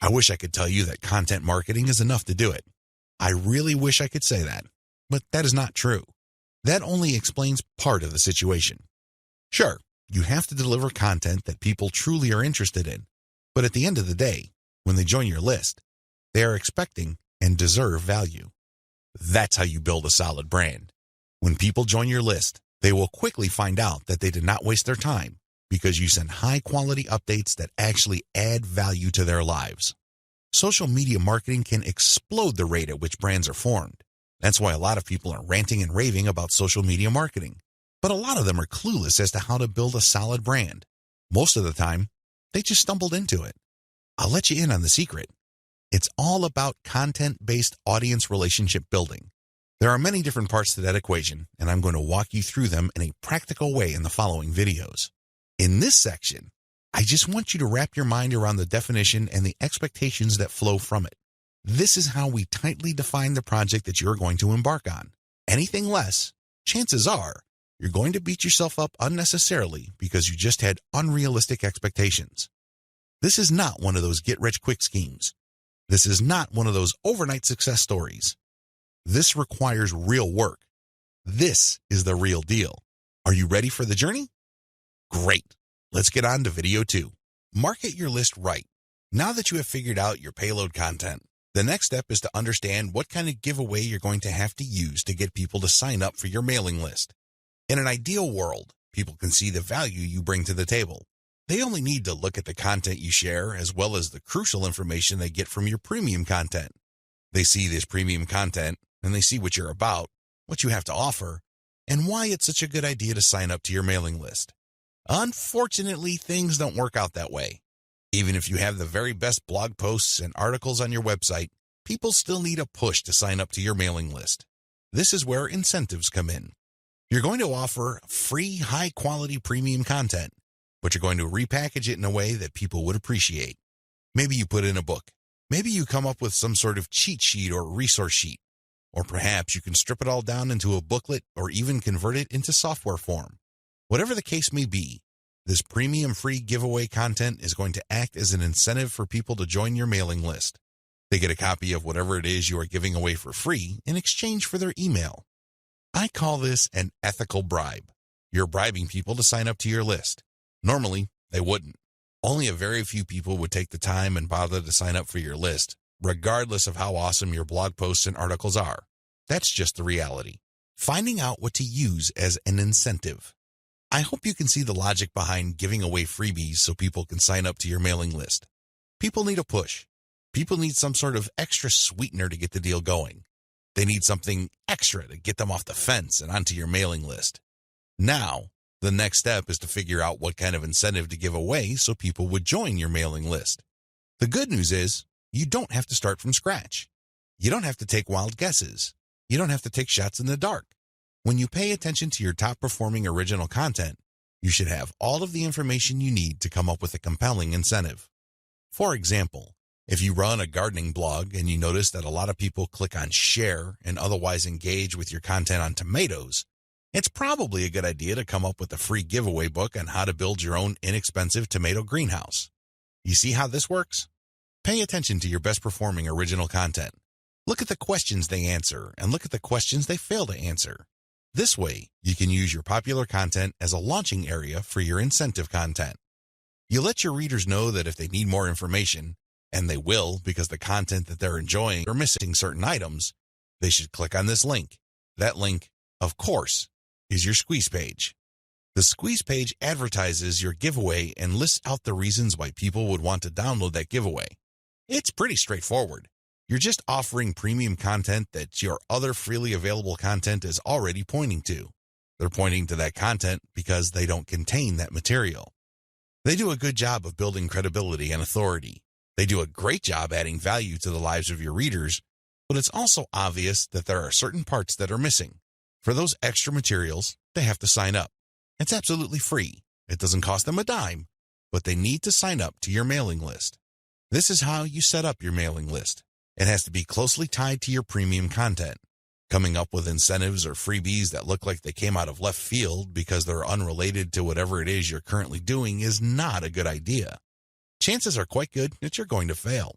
I wish I could tell you that content marketing is enough to do it. I really wish I could say that, but that is not true. That only explains part of the situation. Sure, you have to deliver content that people truly are interested in, but at the end of the day, when they join your list, they are expecting and deserve value. That's how you build a solid brand. When people join your list, they will quickly find out that they did not waste their time because you send high-quality updates that actually add value to their lives. Social media marketing can explode the rate at which brands are formed. That's why a lot of people are ranting and raving about social media marketing. But a lot of them are clueless as to how to build a solid brand. Most of the time, they just stumbled into it. I'll let you in on the secret. It's all about content-based audience relationship building. There are many different parts to that equation, and I'm going to walk you through them in a practical way in the following videos. In this section, I just want you to wrap your mind around the definition and the expectations that flow from it. This is how we tightly define the project that you're going to embark on. Anything less, chances are, you're going to beat yourself up unnecessarily because you just had unrealistic expectations. This is not one of those get-rich-quick schemes. This is not one of those overnight success stories. This requires real work. This is the real deal. Are you ready for the journey? Great. Let's get on to video 2. Market your list right. Now that you have figured out your payload content, the next step is to understand what kind of giveaway you're going to have to use to get people to sign up for your mailing list. In an ideal world, people can see the value you bring to the table. They only need to look at the content you share as well as the crucial information they get from your premium content. They see this premium content and they see what you're about, what you have to offer, and why it's such a good idea to sign up to your mailing list. Unfortunately, things don't work out that way. Even if you have the very best blog posts and articles on your website, people still need a push to sign up to your mailing list. This is where incentives come in. You're going to offer free, high-quality premium content, but you're going to repackage it in a way that people would appreciate. Maybe you put in a book. Maybe you come up with some sort of cheat sheet or resource sheet. Or perhaps you can strip it all down into a booklet or even convert it into software form. Whatever the case may be, this premium free giveaway content is going to act as an incentive for people to join your mailing list. They get a copy of whatever it is you are giving away for free in exchange for their email. I call this an ethical bribe. You're bribing people to sign up to your list. Normally, they wouldn't. Only a very few people would take the time and bother to sign up for your list, regardless of how awesome your blog posts and articles are. That's just the reality. Finding out what to use as an incentive. I hope you can see the logic behind giving away freebies so people can sign up to your mailing list. People need a push. People need some sort of extra sweetener to get the deal going. They need something extra to get them off the fence and onto your mailing list. Now, the next step is to figure out what kind of incentive to give away so people would join your mailing list. The good news is, you don't have to start from scratch. You don't have to take wild guesses. You don't have to take shots in the dark. When you pay attention to your top-performing original content, you should have all of the information you need to come up with a compelling incentive. For example, if you run a gardening blog and you notice that a lot of people click on share and otherwise engage with your content on tomatoes, it's probably a good idea to come up with a free giveaway book on how to build your own inexpensive tomato greenhouse. You see how this works? Pay attention to your best-performing original content. Look at the questions they answer and look at the questions they fail to answer. This way, you can use your popular content as a launching area for your incentive content. You let your readers know that if they need more information, and they will because the content that they're enjoying are missing certain items, they should click on this link. That link, of course, is your squeeze page. The squeeze page advertises your giveaway and lists out the reasons why people would want to download that giveaway. It's pretty straightforward. You're just offering premium content that your other freely available content is already pointing to. They're pointing to that content because they don't contain that material. They do a good job of building credibility and authority. They do a great job adding value to the lives of your readers, but it's also obvious that there are certain parts that are missing. For those extra materials, they have to sign up. It's absolutely free. It doesn't cost them a dime, but they need to sign up to your mailing list. This is how you set up your mailing list. It has to be closely tied to your premium content. Coming up with incentives or freebies that look like they came out of left field because they're unrelated to whatever it is you're currently doing is not a good idea. Chances are quite good that you're going to fail.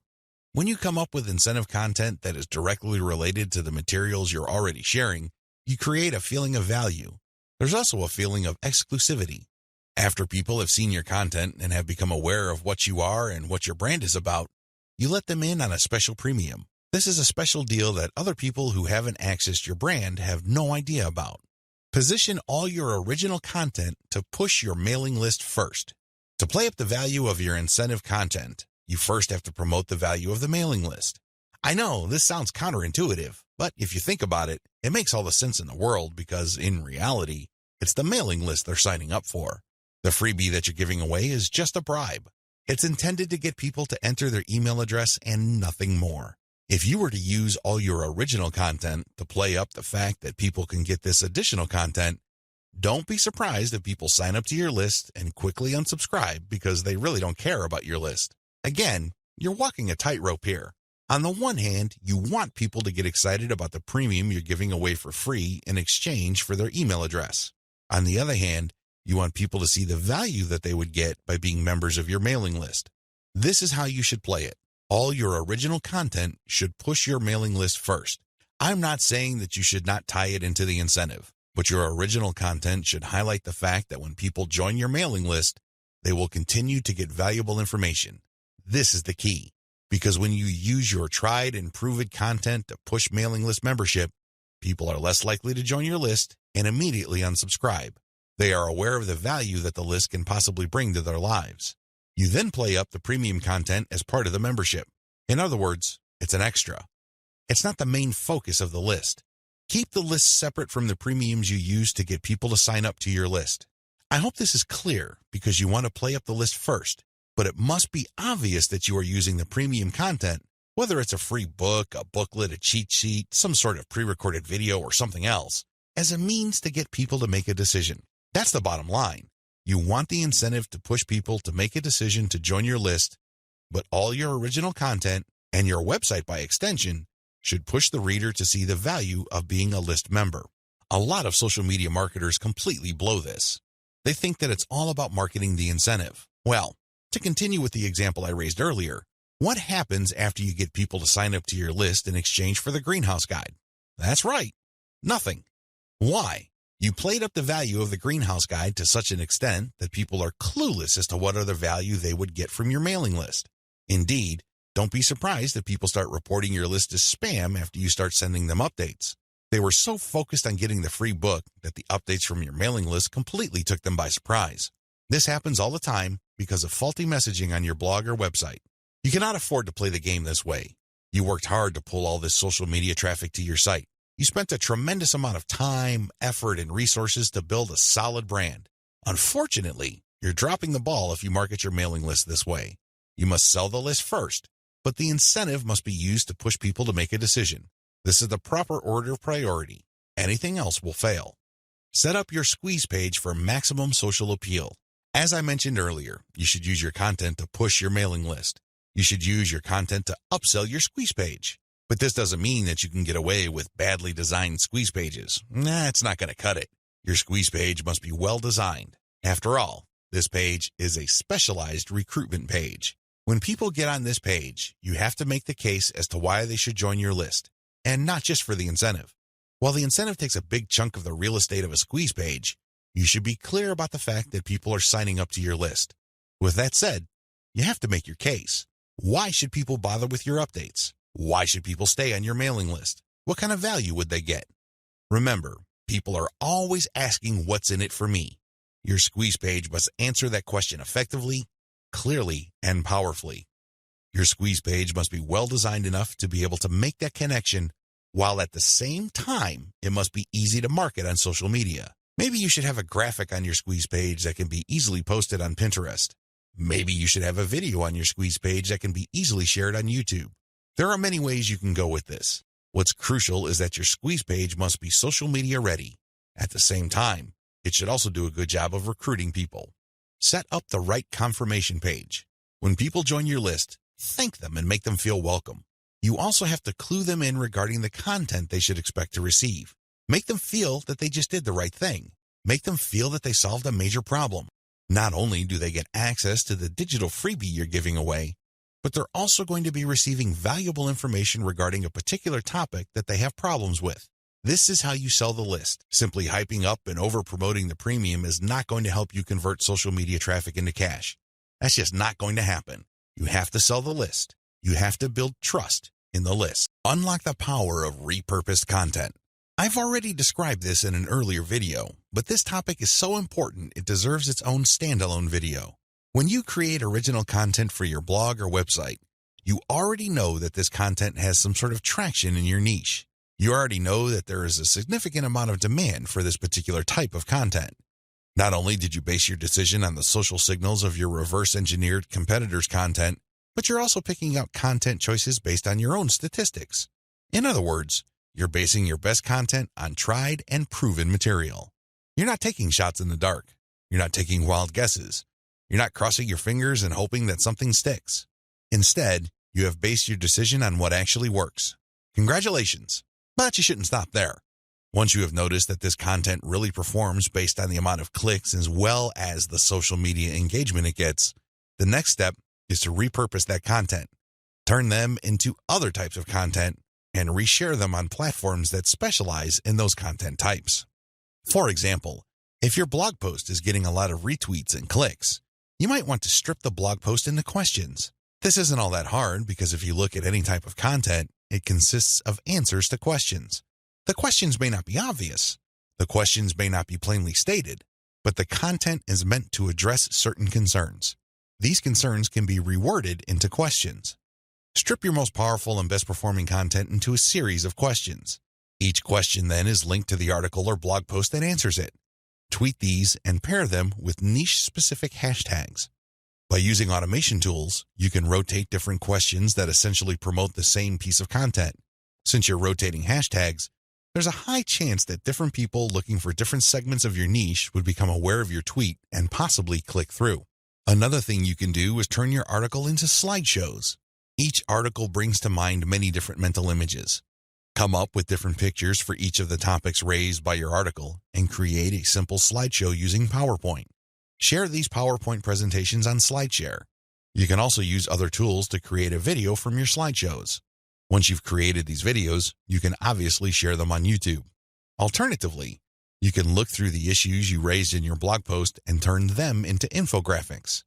When you come up with incentive content that is directly related to the materials you're already sharing, you create a feeling of value. There's also a feeling of exclusivity. After people have seen your content and have become aware of what you are and what your brand is about, you let them in on a special premium. This is a special deal that other people who haven't accessed your brand have no idea about. Position all your original content to push your mailing list first. To play up the value of your incentive content, you first have to promote the value of the mailing list. I know this sounds counterintuitive, but if you think about it, it makes all the sense in the world because, in reality, it's the mailing list they're signing up for. The freebie that you're giving away is just a bribe. It's intended to get people to enter their email address and nothing more. If you were to use all your original content to play up the fact that people can get this additional content, don't be surprised if people sign up to your list and quickly unsubscribe because they really don't care about your list. Again, you're walking a tightrope here. On the one hand, you want people to get excited about the premium you're giving away for free in exchange for their email address. On the other hand, you want people to see the value that they would get by being members of your mailing list. This is how you should play it. All your original content should push your mailing list first. I'm not saying that you should not tie it into the incentive, but your original content should highlight the fact that when people join your mailing list, they will continue to get valuable information. This is the key, because when you use your tried and proven content to push mailing list membership, people are less likely to join your list and immediately unsubscribe. They are aware of the value that the list can possibly bring to their lives. You then play up the premium content as part of the membership. In other words, it's an extra. It's not the main focus of the list. Keep the list separate from the premiums you use to get people to sign up to your list. I hope this is clear because you want to play up the list first, but it must be obvious that you are using the premium content, whether it's a free book, a booklet, a cheat sheet, some sort of pre-recorded video, or something else, as a means to get people to make a decision. That's the bottom line. You want the incentive to push people to make a decision to join your list, but all your original content, and your website by extension, should push the reader to see the value of being a list member. A lot of social media marketers completely blow this. They think that it's all about marketing the incentive. Well, to continue with the example I raised earlier, what happens after you get people to sign up to your list in exchange for the greenhouse guide? That's right, nothing. Why? You played up the value of the greenhouse guide to such an extent that people are clueless as to what other value they would get from your mailing list. Indeed, don't be surprised if people start reporting your list as spam after you start sending them updates. They were so focused on getting the free book that the updates from your mailing list completely took them by surprise. This happens all the time because of faulty messaging on your blog or website. You cannot afford to play the game this way. You worked hard to pull all this social media traffic to your site. You spent a tremendous amount of time, effort, and resources to build a solid brand. Unfortunately, you're dropping the ball if you market your mailing list this way. You must sell the list first, but the incentive must be used to push people to make a decision. This is the proper order of priority. Anything else will fail. Set up your squeeze page for maximum social appeal. As I mentioned earlier, you should use your content to push your mailing list. You should use your content to upsell your squeeze page. But this doesn't mean that you can get away with badly designed squeeze pages. It's not going to cut it. Your squeeze page must be well designed. After all, this page is a specialized recruitment page. When people get on this page, you have to make the case as to why they should join your list, and not just for the incentive. While the incentive takes a big chunk of the real estate of a squeeze page, you should be clear about the fact that people are signing up to your list. With that said, you have to make your case. Why should people bother with your updates? Why should people stay on your mailing list? What kind of value would they get? Remember, people are always asking what's in it for me. Your squeeze page must answer that question effectively, clearly, and powerfully. Your squeeze page must be well designed enough to be able to make that connection, while at the same time, it must be easy to market on social media. Maybe you should have a graphic on your squeeze page that can be easily posted on Pinterest. Maybe you should have a video on your squeeze page that can be easily shared on YouTube. There are many ways you can go with this. What's crucial is that your squeeze page must be social media ready. At the same time, it should also do a good job of recruiting people. Set up the right confirmation page. When people join your list, thank them and make them feel welcome. You also have to clue them in regarding the content they should expect to receive. Make them feel that they just did the right thing. Make them feel that they solved a major problem. Not only do they get access to the digital freebie you're giving away, but they're also going to be receiving valuable information regarding a particular topic that they have problems with. This is how you sell the list. Simply hyping up and over-promoting the premium is not going to help you convert social media traffic into cash. That's just not going to happen. You have to sell the list. You have to build trust in the list. Unlock the power of repurposed content. I've already described this in an earlier video, but this topic is so important it deserves its own standalone video. When you create original content for your blog or website, you already know that this content has some sort of traction in your niche. You already know that there is a significant amount of demand for this particular type of content. Not only did you base your decision on the social signals of your reverse-engineered competitors' content, but you're also picking out content choices based on your own statistics. In other words, you're basing your best content on tried and proven material. You're not taking shots in the dark. You're not taking wild guesses. You're not crossing your fingers and hoping that something sticks. Instead, you have based your decision on what actually works. Congratulations, but you shouldn't stop there. Once you have noticed that this content really performs based on the amount of clicks as well as the social media engagement it gets, the next step is to repurpose that content, turn them into other types of content, and reshare them on platforms that specialize in those content types. For example, if your blog post is getting a lot of retweets and clicks, you might want to strip the blog post into questions. This isn't all that hard because if you look at any type of content, it consists of answers to questions. The questions may not be obvious. The questions may not be plainly stated, but the content is meant to address certain concerns. These concerns can be reworded into questions. Strip your most powerful and best performing content into a series of questions. Each question then is linked to the article or blog post that answers it. Tweet these and pair them with niche-specific hashtags. By using automation tools, you can rotate different questions that essentially promote the same piece of content. Since you're rotating hashtags, there's a high chance that different people looking for different segments of your niche would become aware of your tweet and possibly click through. Another thing you can do is turn your article into slideshows. Each article brings to mind many different mental images. Come up with different pictures for each of the topics raised by your article and create a simple slideshow using PowerPoint. Share these PowerPoint presentations on SlideShare. You can also use other tools to create a video from your slideshows. Once you've created these videos, you can obviously share them on YouTube. Alternatively, you can look through the issues you raised in your blog post and turn them into infographics.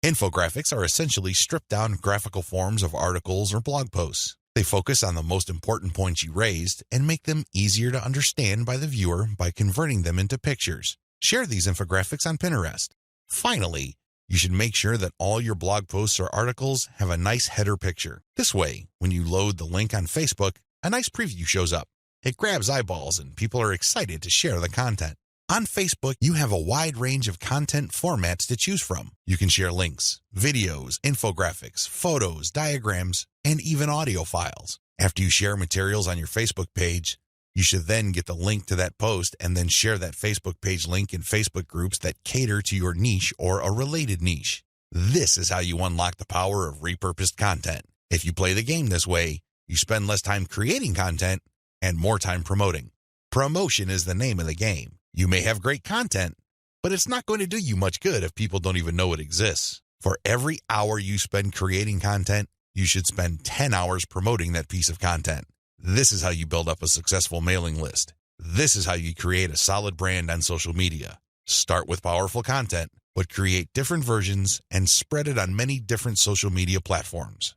Infographics are essentially stripped-down graphical forms of articles or blog posts. They focus on the most important points you raised and make them easier to understand by the viewer by converting them into pictures. Share these infographics on Pinterest. Finally, you should make sure that all your blog posts or articles have a nice header picture. This way, when you load the link on Facebook, a nice preview shows up. It grabs eyeballs and people are excited to share the content. On Facebook, you have a wide range of content formats to choose from. You can share links, videos, infographics, photos, diagrams, and even audio files. After you share materials on your Facebook page, you should then get the link to that post and then share that Facebook page link in Facebook groups that cater to your niche or a related niche. This is how you unlock the power of repurposed content. If you play the game this way, you spend less time creating content and more time promoting. Promotion is the name of the game. You may have great content, but it's not going to do you much good if people don't even know it exists. For every hour you spend creating content, you should spend 10 hours promoting that piece of content. This is how you build up a successful mailing list. This is how you create a solid brand on social media. Start with powerful content, but create different versions and spread it on many different social media platforms.